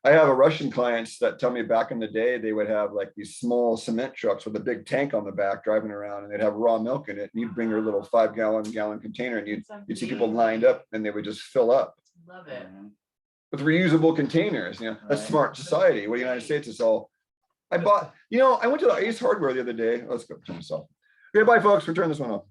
I have a Russian clients that tell me back in the day, they would have like these small cement trucks with a big tank on the back driving around, and they'd have raw milk in it. And you'd bring your little 5-gallon container, and you'd see people lined up and they would just fill up Love it. with reusable containers. A Right. smart society. Well, the United States is all. I went to the Ace Hardware the other day. Let's go turn this off. Okay, bye folks, we're turning this one off.